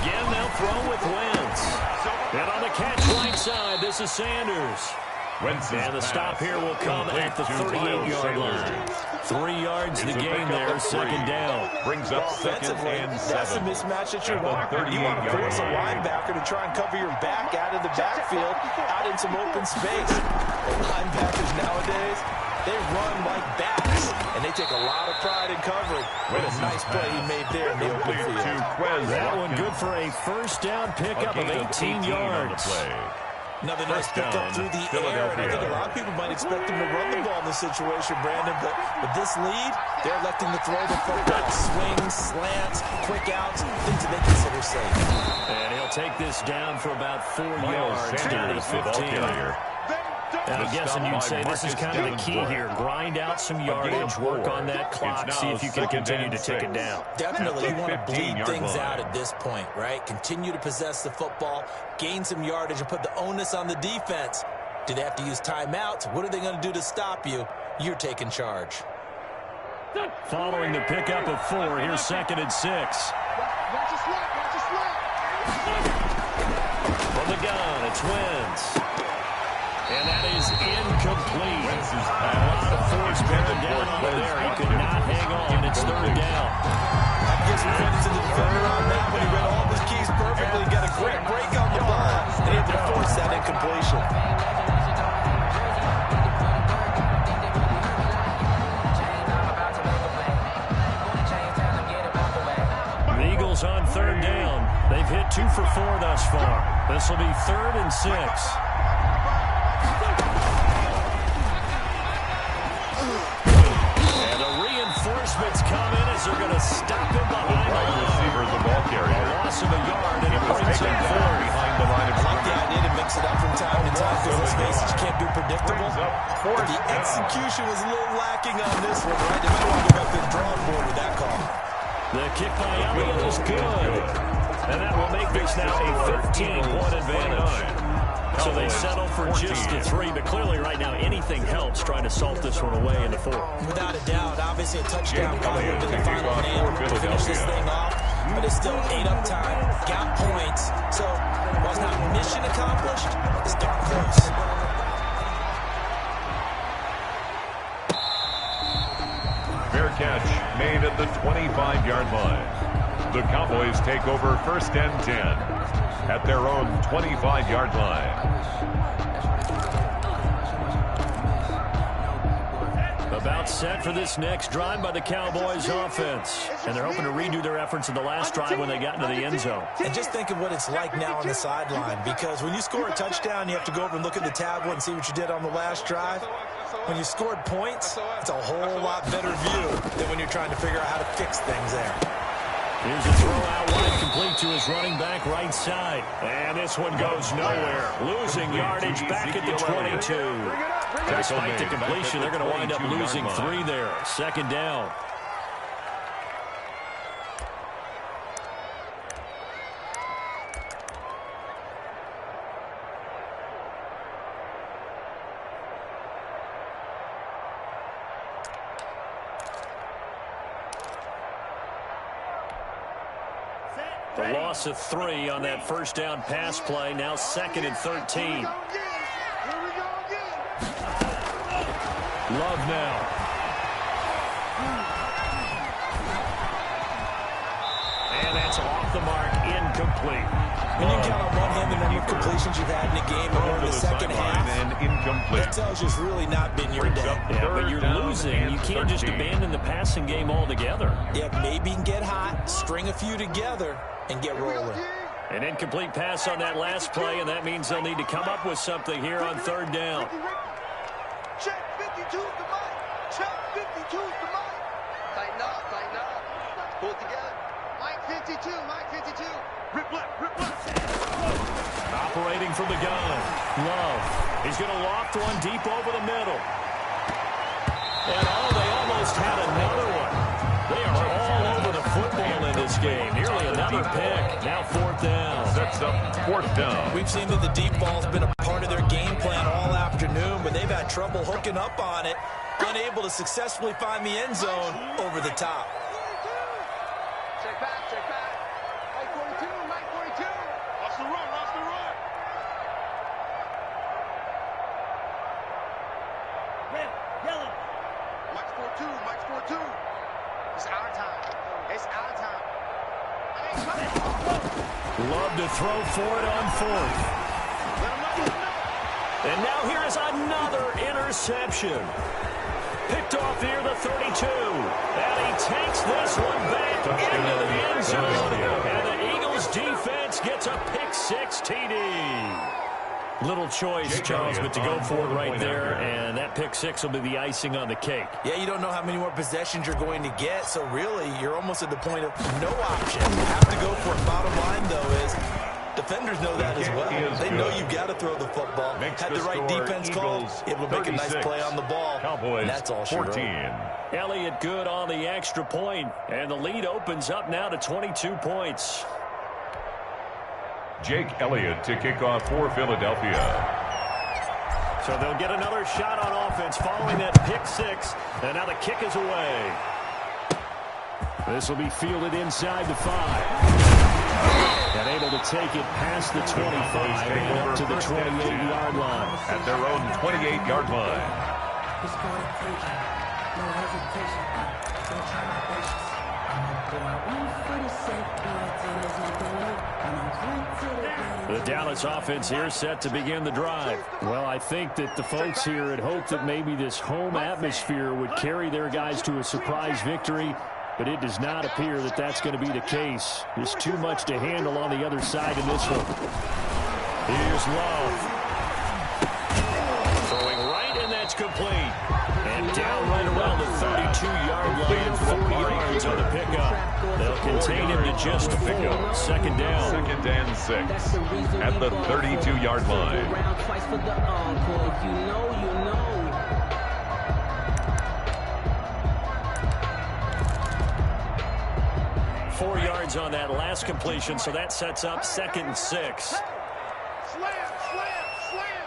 Again, they'll throw with Wentz. And on the catch right side, this is Sanders. And the stop here will come at the 38-yard line. 3 yards the gain there, second down. Brings up second and 7. That's a mismatch that you want. You want to force a linebacker to try and cover your back out of the backfield, out in some open space. Linebackers nowadays, they run like bats, and they take a lot of pride in covering. What a nice play he made there in the open field. That one good for a first down pickup of 18 yards. Another nice pickup through the air, and I think a lot of people might expect them to run the ball in this situation, Brandon, but with this lead, they're electing to throw the football. Swings, slants, quick outs, things that they consider safe. And he'll take this down for about 4 yards down to the 15. And I'm guessing you'd say this is kind of the key here. Grind out some yardage, work on that clock, see if you can continue to tick it down. Definitely, you want to bleed things out at this point, right? Continue to possess the football, gain some yardage, and put the onus on the defense. Do they have to use timeouts? What are they going to do to stop you? You're taking charge. Following the pickup of 4, here's second and 6. Watch your slap. From the gun, it's Wentz. And that is incomplete. A lot of force bearing down over there. He could not hang on. It's third down. I give some credit to the defender on that when he read all his keys perfectly. Got a great break on the ball, and he had to force that incompletion. The Eagles on third down. They've hit 2 for 4 thus far. This will be third and 6. And the reinforcements come in as they're going to stop him behind the line. Receiver the ball carrier. A loss of a yard, and it brings him forward. Behind the line of I like the idea to mix it up from time to time because this case you can't be predictable. But the execution was a little lacking on this one, right? They might want to go back to the drawing board with that call. The kick by Elliott is good. And that will make this now a 13-point advantage. So they settle for just a 3, but clearly right now anything helps trying to salt this one away in the 4. Without a doubt, obviously a touchdown probably would have been the final nail to finish this thing off. But it's still 8 up time, got points. So while it's not mission accomplished, it's darn close. Fair catch made at the 25-yard line. The Cowboys take over 1st and 10 at their own 25-yard line. About set for this next drive by the Cowboys offense. And they're hoping to redo their efforts in the last drive when they got into the end zone. And just think of what it's like now on the sideline, because when you score a touchdown, you have to go over and look at the tablet and see what you did on the last drive. When you scored points, it's a whole lot better view than when you're trying to figure out how to fix things there. Here's a throw out wide, complete to his running back right side. And this one goes nowhere. Losing yardage back at the 22. Despite the completion, they're going to wind up losing 3 there. 2nd down. The loss of 3 on that 1st down pass play. Now 2nd and 13. Love now. And that's off the mark, incomplete. When you count on one hand the number of completions you've had in a game over the second half, and incomplete. that tells you it's really not been your day. Yeah, but you're losing. You can't just abandon the passing game altogether. Yeah, maybe you can get hot, string a few together, and get rolling. An incomplete pass on that last play, and that means they'll need to come up with something here on 3rd down. Check 52's the mic. Check 52's the mic. Tighten up, tighten up. Pull it together. Mike 52, Mike 52. Rip left, rip left. Operating from the gun. Love. He's going to loft one deep over the middle. And oh, they almost had another one. They are all over the football in this game. Nearly another pick. Now 4th down. Sets up 4th down. We've seen that the deep ball's been a part of their game plan all afternoon, but they've had trouble hooking up on it, unable to successfully find the end zone over the top. Check back, check back. Mike 42, Mike 42. Watch the run, watch the run. Red, yellow. Mike 42, Mike 42. It's our time. It's our time. Love to throw for it on 4th. And now here is another interception. Picked off near the 32. And he takes this one back into the end zone. And the Eagles defense gets a pick-6 TD. Little choice, Charles, but to go for it right there, and that pick-6 will be the icing on the cake. Yeah, you don't know how many more possessions you're going to get, so really, you're almost at the point of no option. You have to go for it. Bottom line, though, is defenders know that as well. They know you've got to throw the football. Had the right defense called, able to make a nice play on the ball. Cowboys, that's all she 14. wrote. Elliott good on the extra point, and the lead opens up now to 22 points. Jake Elliott to kick off for Philadelphia. So they'll get another shot on offense following that pick-6, and now the kick is away. This will be fielded inside the 5. And able to take it past the 25 and up to the 28-yard line. At their own 28-yard line. The Dallas offense here set to begin the drive. Well, I think that the folks here had hoped that maybe this home atmosphere would carry their guys to a surprise victory, but it does not appear that that's going to be the case. There's too much to handle on the other side in this one. Here's Love. Throwing right, and that's complete. And down right around the 32-yard line, 4 yards on the pickup. They'll contain him to just 4. 2nd down. 2nd and 6 at the 32-yard line. Four yards on that last completion, so that sets up 2nd and 6. Slam, slam, slam.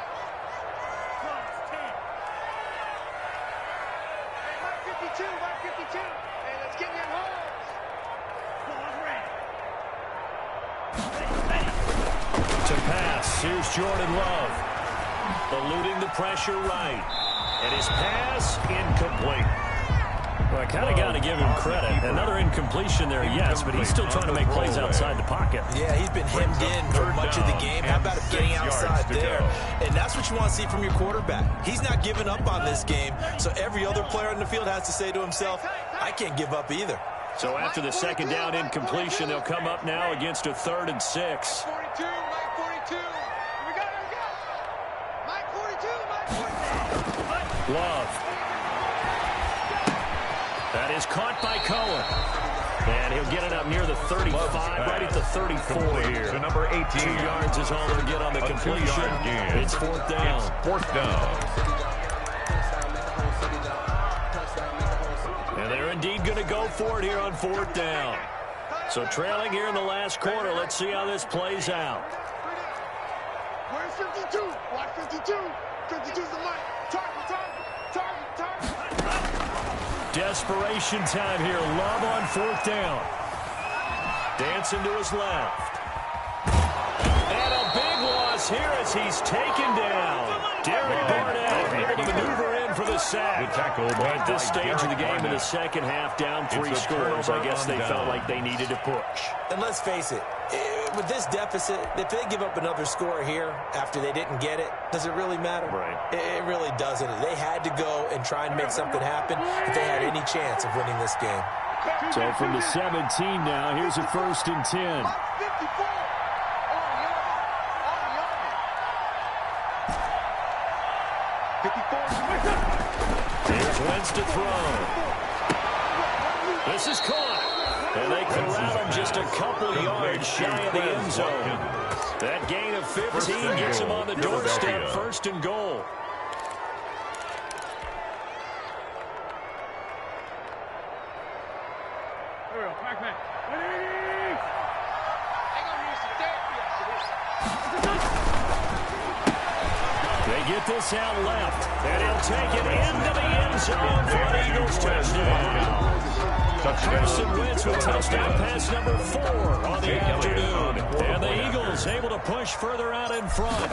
Hey, Mike 52, Mike 52. Hey, let's get you home. To pass, here's Jordan Love. Eluding the pressure right. And his pass incomplete. Well, Kind of got to give him credit. Another incompletion there, yes, but he's still trying to make plays outside the pocket. Yeah, he's been hemmed in for much of the game. How about him getting outside there? And that's what you want to see from your quarterback. He's not giving up on this game, so every other player in the field has to say to himself, I can't give up either. So after the second down incompletion, they'll come up now against a 3rd and 6. 42, Mike 42. Here we go. Mike 42, Mike 42. Love. That is caught by Cohen. And he'll get it up near the 35, right at the 34 here. To number 18. 2 yards is all they'll get on the completion. It's 4th down. It's 4th down. And they're indeed going to go for it here on 4th down. So trailing here in the last quarter. Let's see how this plays out. Where's 52? Watch 52. 52's the mic. Target. Desperation time here. Love on 4th down. Dancing to his left. And a big loss here as he's taken down. Derek Barnett able to maneuver in for the sack. At this stage of the game in the second half, down 3 scores. I guess they felt like they needed to push. And let's face it, with this deficit, if they give up another score here after they didn't get it, does it really matter? Right. It really doesn't. They had to go and try and make something happen if they had any chance of winning this game. So from the 17 now, here's a 1st and 10. 54. Here's Wentz to throw. This is caught. And they corral him just a couple yards shy of the end zone. That gain of 15 gets him on the doorstep, 1st and goal. They get this out left, and he'll take it into the end zone for an Eagles touchdown. Carson Wentz with touchdown pass number 4 on the afternoon. And the Eagles able to push further out in front.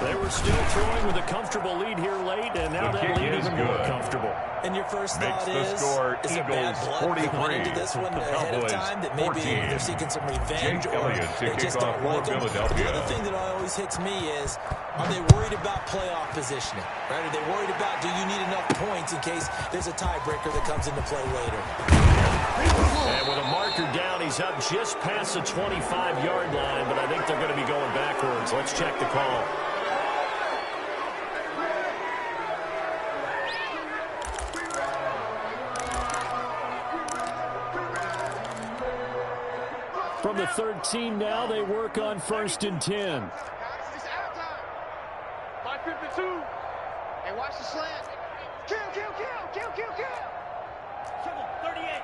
They were still throwing with a comfortable lead here late, and now that lead even more comfortable. And your first thought is a bad blood that went into this one ahead of time, that maybe they're seeking some revenge or they just don't like them. But the other thing that always hits me is, are they worried about playoff positioning? Right? Are they worried about, do you need enough points in case there's a tiebreaker that comes into play later? And with a marker down, he's up just past the 25-yard line, but I think they're going to be going backwards. Let's check the call. From the 13 now, they work on 1st and 10. Guys, it's out of time. 5:52. Hey, watch the slant. Kill. 38.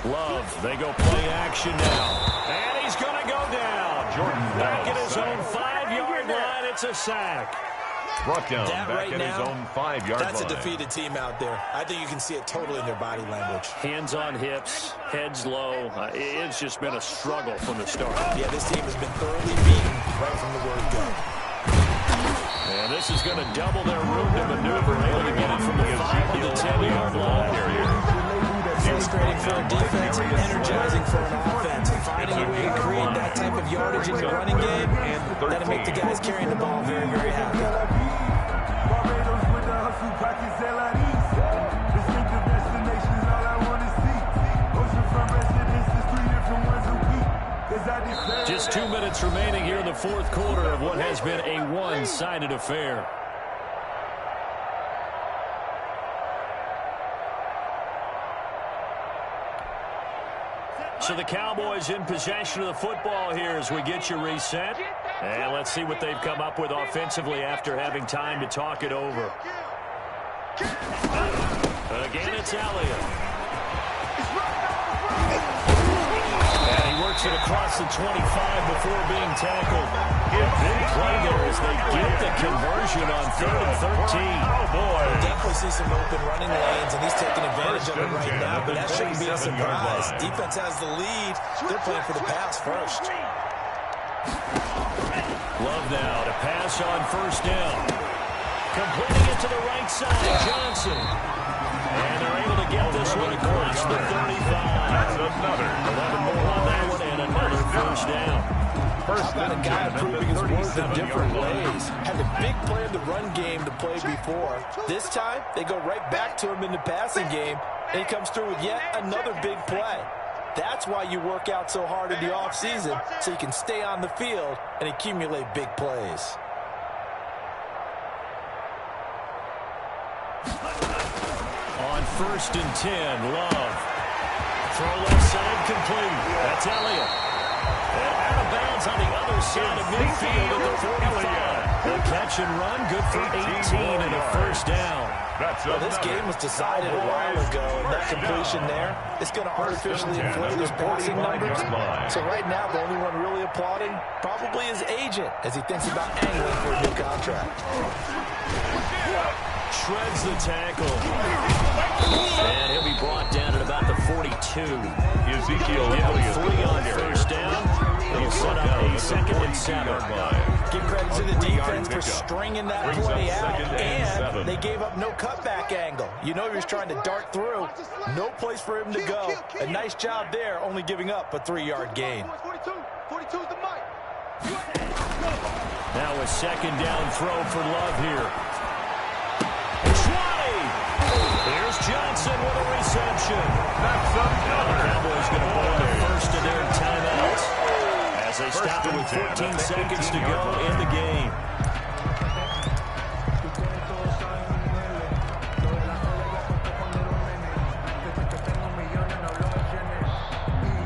Love, they go play action now. And he's going to go down. Jordan back at his own 5-yard line. It's a sack. Brought down that back right at now, his own 5-yard line. That's a defeated team out there. I think you can see it totally in their body language. Hands on hips, heads low. It's just been a struggle from the start. Yeah, this team has been thoroughly beaten right from the word go. And this is going to double their room to maneuver. Able to get it from the 5 to the 10-yard line. Frustrating for a defense, energizing for an offense. Finding a way to create that type of yardage in your running game, that'll make the guys carrying the ball very, very happy. Just 2 minutes remaining here in the 4th quarter of what has been a one-sided affair. So the Cowboys in possession of the football here as we get you reset. And let's see what they've come up with offensively after having time to talk it over. Again, it's Elliott. And he works Makes it across the 25 before being tackled. Big play there as they get the conversion on 3rd and 13. Oh, boy. We'll definitely see some open running lanes, and he's taking advantage of it right now, but that shouldn't be a surprise. Defense has the lead. They're playing for the pass first. Love now to pass on 1st down. Completing it to the right side, Johnson. And they're able to get this one across the 35. That's another. 11 more on that one and another 1st down. How about a guy proving his worth in different ways? Had a big play in the run game to play before. This time, they go right back to him in the passing game, and he comes through with yet another big play. That's why you work out so hard in the offseason, so you can stay on the field and accumulate big plays. On 1st and 10, Love. Throw left side complete. That's Elliott. And out of bounds on the other side of midfield at the 45. The catch and run, good for 18 and a 1st down. Well, this game was decided a while ago, and that completion there is going to artificially inflate his passing numbers. So right now, the only one really applauding probably his agent as he thinks about angling for a new contract. Shreds the tackle. And he'll be brought down at about the 42. Ezekiel Elliott 3 on 1st down. He'll set up a 2nd and 7. Give credit to the defense for stringing that play out, and they gave up no cutback angle. You know he was trying to dart through. No place for him to go. A nice job there, only giving up a 3-yard gain. 42's the mic. Now a 2nd down throw for Love here. 20! Here's Johnson with a reception. That's another. The Cowboys going to put on the 1st of their timeouts as they stop it with 14 seconds to go in the game.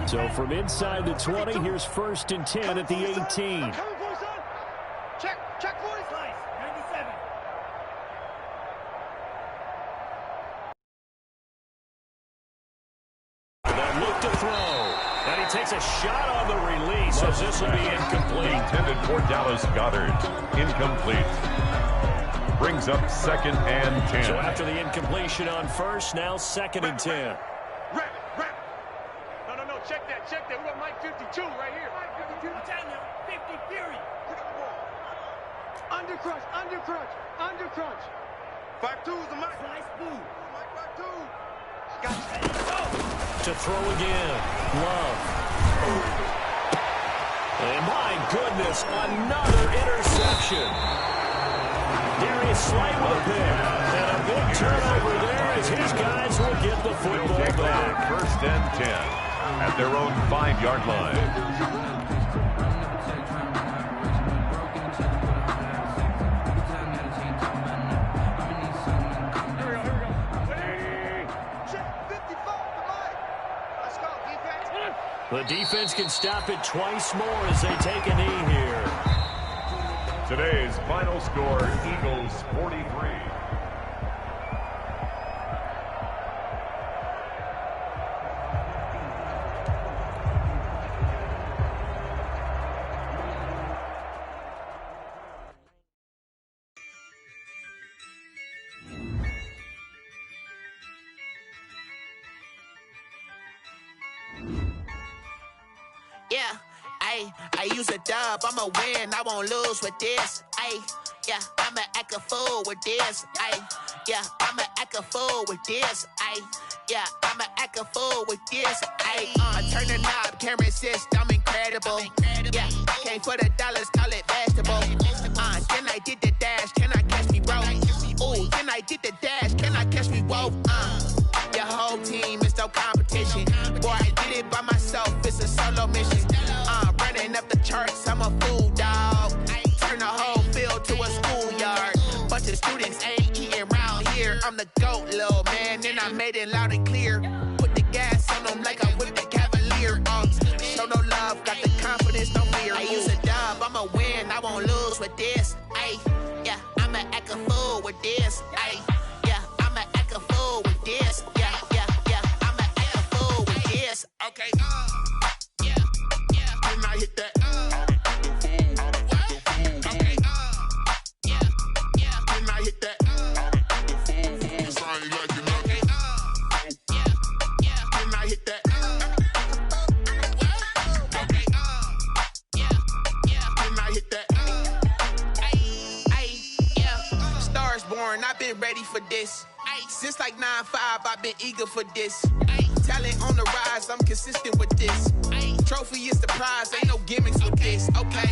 So from inside the 20, here's 1st and 10 at the 18. Check, boys. Nice. 97. That look to throw. And he takes a shot on the release as this will be incomplete. Intended for Dallas Goedert. Incomplete. Brings up 2nd and 10. So after the incompletion on 1st, now 2nd and 10. Wrap it. No, check that. We got Mike 52 right here. Mike 52. Watch out now. 50 Fury. Undercrunch. 5-2 is the mic. Nice move. Mike 5-2. To throw again. Love. And my goodness, another interception. Darius Slay with a pick. And a big turnover there as his guys will get the football back. 1st and 10 at their own 5-yard line. The defense can stop it twice more as they take a knee here. Today's final score, Eagles 43. Yeah, I use a dub, I'ma win, I won't lose with this. Yeah, I'ma act a fool with this. Yeah, I'ma act a fool with this. Yeah, I'ma act a fool with this. Turn the knob, camera assist, I'm incredible. Yeah, came for the dollars, call it vegetable. Then I did the dash, can I catch me, bro? Ooh, then I did the dash, can I catch me, whoa? Your whole team is no competition. Boy, I did it by myself, it's a solo mission. Running up the charts, I'm a fool, dog. Turn the whole field to a schoolyard. Bunch of students ain't eating round here. I'm the GOAT, little man, and I made it loud and clear. Put the gas on them like I whipped the Cavalier. Show no love, got the confidence, no fear. I use a dub, I'ma win, I won't lose with this. Yeah, I'ma act a fool with this. Yeah, I'ma act a fool with this. Yeah, I'ma act a fool with this. Okay, yeah. I hit that. I've been ready for this. Since like 9-5, I've been eager for this. Talent on the rise, I'm consistent with this. Trophy is the prize, ain't no gimmicks with this. Okay,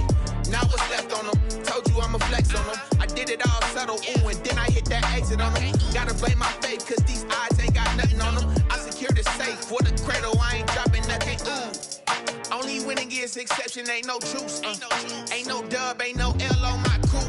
now what's left on them? Told you I'ma flex on them. I did it all subtle, ooh, and then I hit that exit on them. Gotta blame my faith, cause these odds ain't got nothing on them. I secured the safe for the cradle, I ain't dropping nothing, ooh. Only winning is exception, ain't no truce. Ain't no dub, ain't no L on my crew.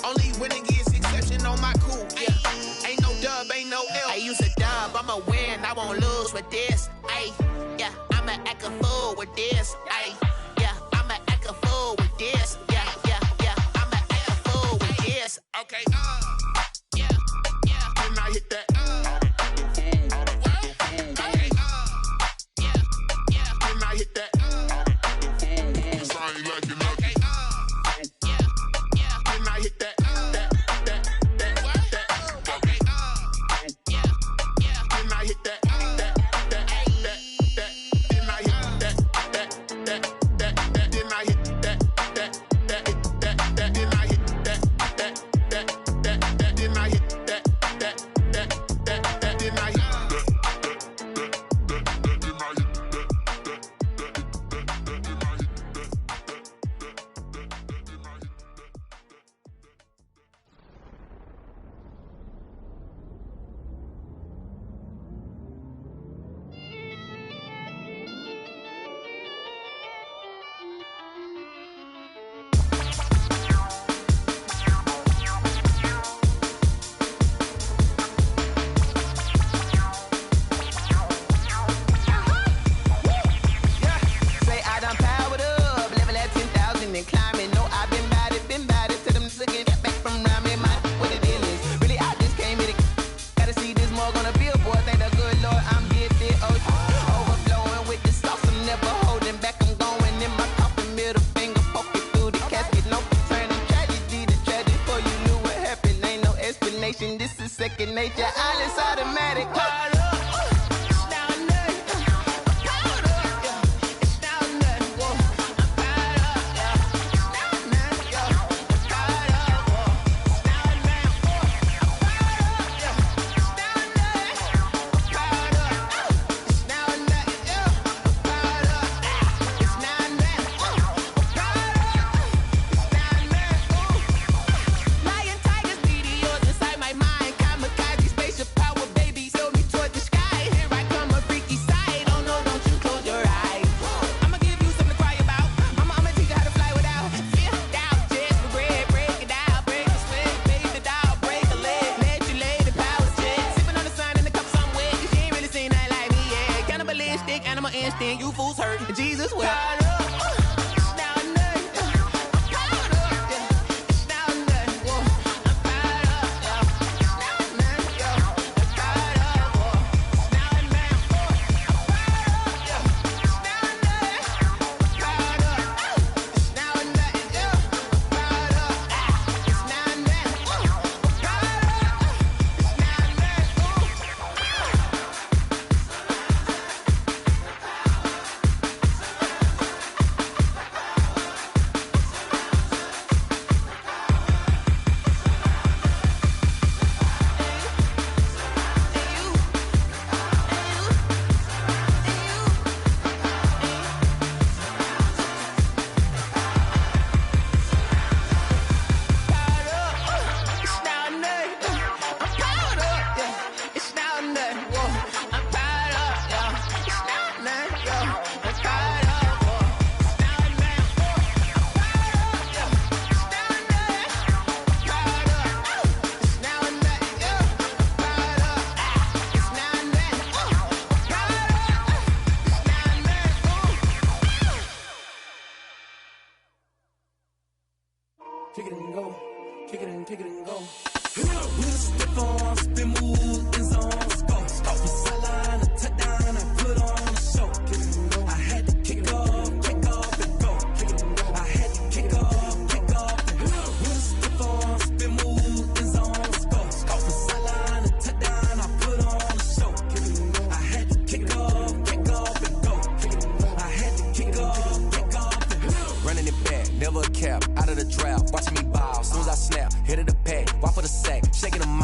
Only winning is exception on my cool. Yeah, ain't no dub, ain't no L. I use a dub, I'ma win, I won't lose with this. Ay, yeah, I'ma act a fool with this. Ay, yeah, I'ma act a fool with this. Yeah, yeah, yeah, I'ma act a fool with this. Okay, yeah, yeah. Then I hit that. Okay, yeah, yeah. Then I hit that. Sorry, like you know. This is second nature, all is automatic. You fools hurt. Jesus will.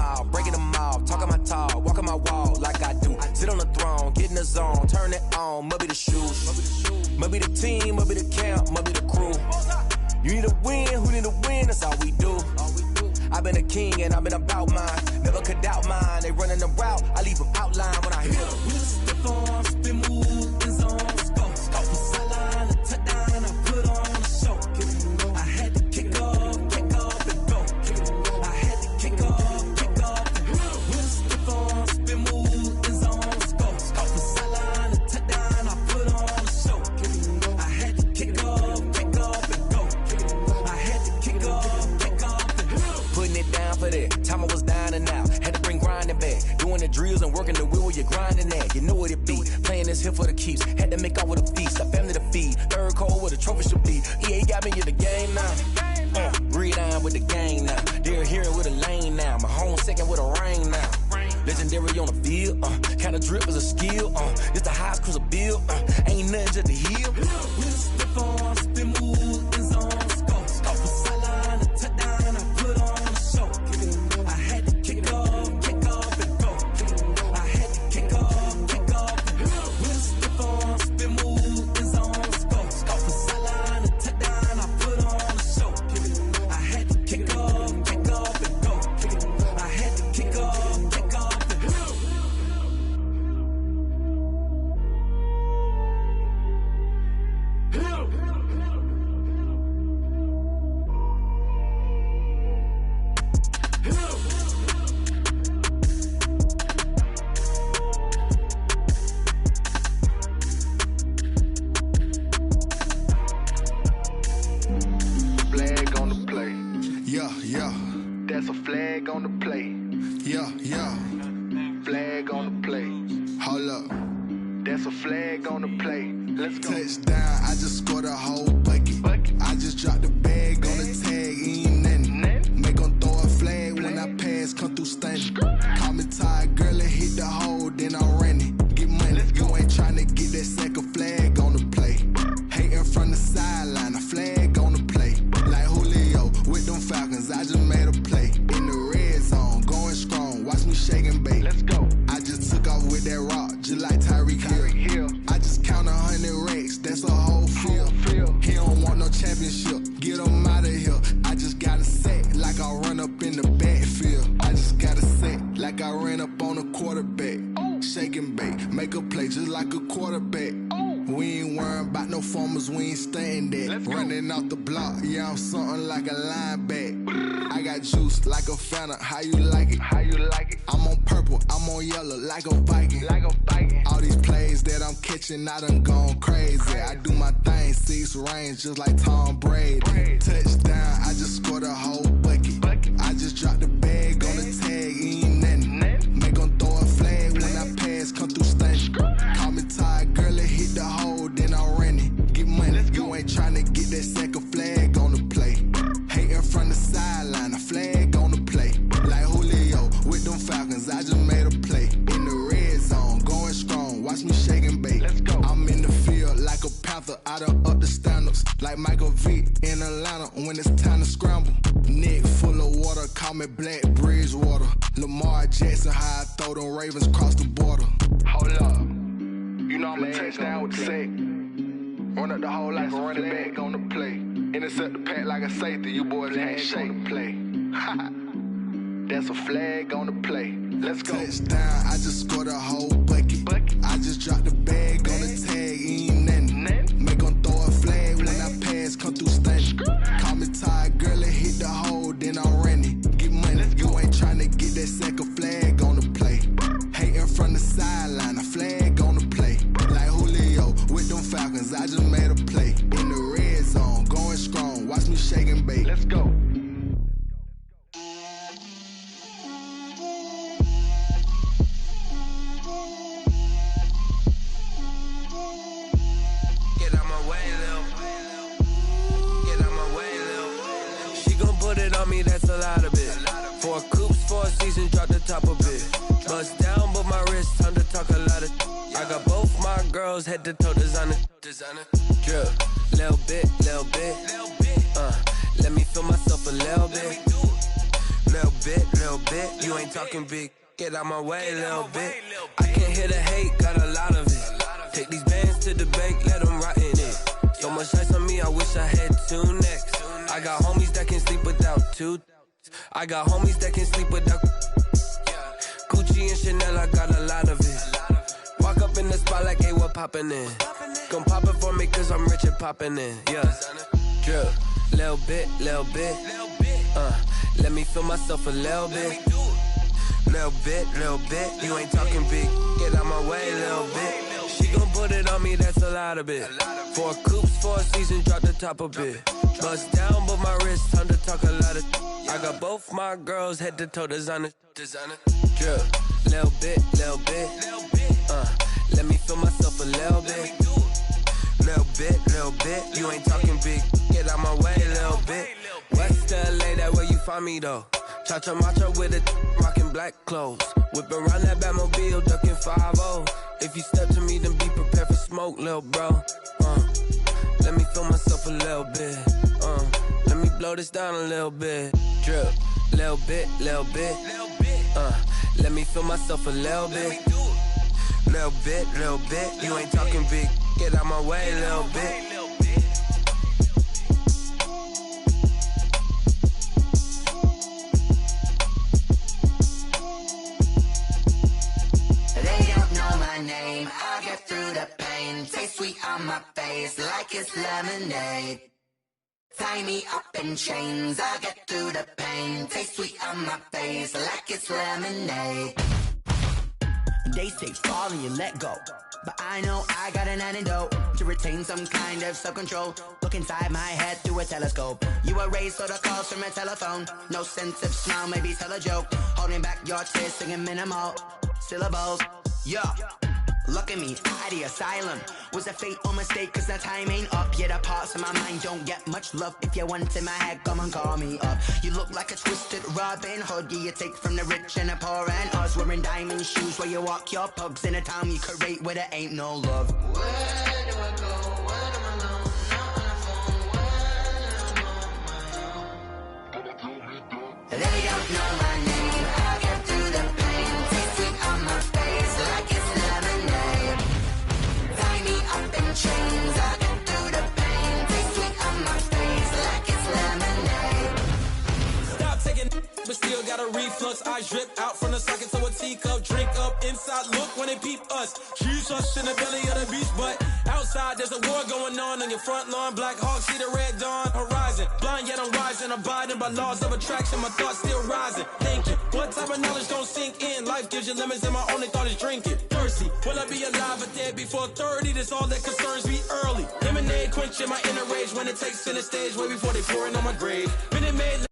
mile, breaking them off, talking my talk, walking my walk like I do. Sit on the throne, get in the zone, turn it on, must be the shoes. Must be the team, must be the camp, must be the crew. You need a win, who need a win, that's all we do. I've been a king and I've been about mine. Never could doubt mine, they running the route, I leave them outline when I hit them. We step on, spin, move, in zone, go. From sideline to touchdown, I put on a show. I had to kick off and go. I had to kick off and go. We step on, spin, move, in zone, go. From sideline to touchdown, I put on a show. I had to kick off and go. I had to kick off and go. Putting it down for that, time I was down and out. Had to bring grinding back, doing the drills and working the wheel where you're grinding at. You know what it be, playing this here for the keeps. Had to make out with a feast, a family to feed. Third cold where the trophy should be. EA got me in the game now. Breathe on with the game now. They're here with a lane now. My home second with a rain now. Legendary on the field, kind of drip is a skill. It's the highest cruiser bill, ain't nothing just to heal. We step on, spin, move, in zone, go. From sideline to touchdown, I put on a show. I had to kick off and go. I had to kick off and go. We step on, spin, move, in zone, go. From sideline to touchdown, I put on a show. I had to kick off and go. I had to kick off and go. Flag on the play. Yeah. That's a flag on the play. Yeah. Flag on the play. Hold up. That's a flag on the play. Let's go. Touchdown, I just scored a whole bucket. I just dropped the bag on the tag, ain't nothing. Make 'em throw a flag when I pass, come through stunning. Call me tired, girl, and hit the hole, then I'm running. Get money, you ain't tryna get that second flag on the play. Hating from the sideline, a flag on the play. Like Julio with them Falcons, I just made a play. In the red zone, going strong, watch me shake and bake. Let's go. I just took off with that rock, just like Tyreek Hill. I just count 100 racks, that's a whole field. He don't want no championship, get him out of here. I just got a set, like I run up in the backfield. I just got a set, like I ran up on a quarterback. Shake and bake, make a play just like a quarterback. We ain't worrying about no formers, we ain't staying there. Running off the block, yeah, I'm something like a linebacker. I got juice like a Fanta, how you like it? I'm on purple, I'm on yellow, like a Viking. All these plays that I'm catching, I done gone crazy. I do my thing, 6 range, just like Tom Brady. Touchdown, I just scored a whole bucket. I just dropped the bag on the tag, ain't nothing. Make 'em throw a flag when I pass, come through stunning. Call me tired, girl, and hit the hole, then I'm running. Get money, you ain't tryna get that second flag on the play. Hating from the sideline, a flag on the play. Like Julio with them Falcons, I just made a play. In the red zone, going strong, watch me shake and bake. Let's go. I'm in the field like a panther, I done up the standards. Like Michael V in Atlanta when it's time to scramble. Neck full of water, call me Black Bridgewater. Lamar Jackson, how I throw them Ravens cross the border. Hold up. You know I'm a touchdown with the sack. Run up the hole like a running back on the play. Intercept the pack like a safety, you boys ain't shake the play. That's a flag on the play. Let's go. Touchdown, I just scored a whole bucket. I just dropped the bag on the tag, ain't nothing. Make 'em throw a flag when I pass, come through stunning. Call me tired, girl, and hit the hole, then I'm running. Get money, you ain't tryna get that second flag on the play. Hating from the sideline, a flag on the play. Like Julio with them Falcons, I just made a play. In the red zone, going strong, watch me shake and bake. Let's go. On me, that's a lot of it. 4 coops, 4 seasons, drop the top of it. Bust down, but my wrist, time to talk a lot of. I got both my girls, head to toe designer. Drip, little bit. Let me feel myself a little bit. little bit. You ain't talking big. Get out my way, little bit. I can't hear the hate, got a lot of it. Take these bands to the bank, let them rot in it. So much ice on me, I wish I had 2 necks. I got homies that can sleep without 2. I got homies that can sleep without Gucci and Chanel, I got a lot of it. Walk up in the spot like, hey, what poppin' in? Gon' pop it for me cause I'm rich and poppin' in, yeah. Drip, little bit, let me feel myself a little bit. Little bit, you ain't talking big. Get out my way, little bit. She gon' put it on me, that's a lot of it. 4 coupes, 4 seasons, drop the top a bit. Bust down, but my wrist, time to talk a lot of. I got both my girls head to toe designer. Drip, little bit, let me feel myself a little bit. Little bit, you ain't talking big. Get out my way, little bit. West LA, that where you find me though. Cha-cha matcha with it, rockin' black clothes. Whippin' around that Batmobile, duckin' 5-0. If you step to me, then be prepared for smoke, lil' bro. Let me feel myself a little bit. Let me blow this down a little bit. Drip, little bit. Let me feel myself a little bit. Little bit, you ain't talking big. Get out my way, little bit. Name, I'll get through the pain. Taste sweet on my face like it's lemonade. Tie me up in chains, I'll get through the pain. Taste sweet on my face like it's lemonade. They say fall and you let go, but I know I got an antidote to retain some kind of self-control. Look inside my head through a telescope. You erase all the calls from a telephone. No sense of smile, maybe tell a joke. Holding back your tears, singing minimal syllables. Yeah, look at me, out the asylum. Was a fate or mistake, cause the time ain't up. Yet the parts of my mind don't get much love. If you want in my head, come and call me up. You look like a twisted Robin Hood. Yeah, you take from the rich and the poor and us. Wearing diamond shoes where you walk your pugs in a town you create where there ain't no love. Where do I go? Where am I alone? Not on the phone. When I'm on my own. They don't know my name. I'll get through the pain. Taste sweet on my face like it's lemonade. Tie me up in chains. I'll get through the pain. Taste sweet on my face like it's lemonade. Stop taking, but still got a reflux. Eyes drip out from the socket to a teacup. Drink up inside, look when they peep us. Choose us in the belly of the beach, but outside there's a war going on your front lawn. Black Hawk see the red dawn horizon. Blind yet I'm rising, abiding by laws of attraction. My thoughts still rising. Thinking, what type of knowledge don't sink in? Life gives you lemons and my only thought is drinking. Thirsty, will I be alive or dead before 30? That's all that concerns me early. Lemonade quenching my inner rage when it takes center stage way before they pour it on my grave. Minute Maid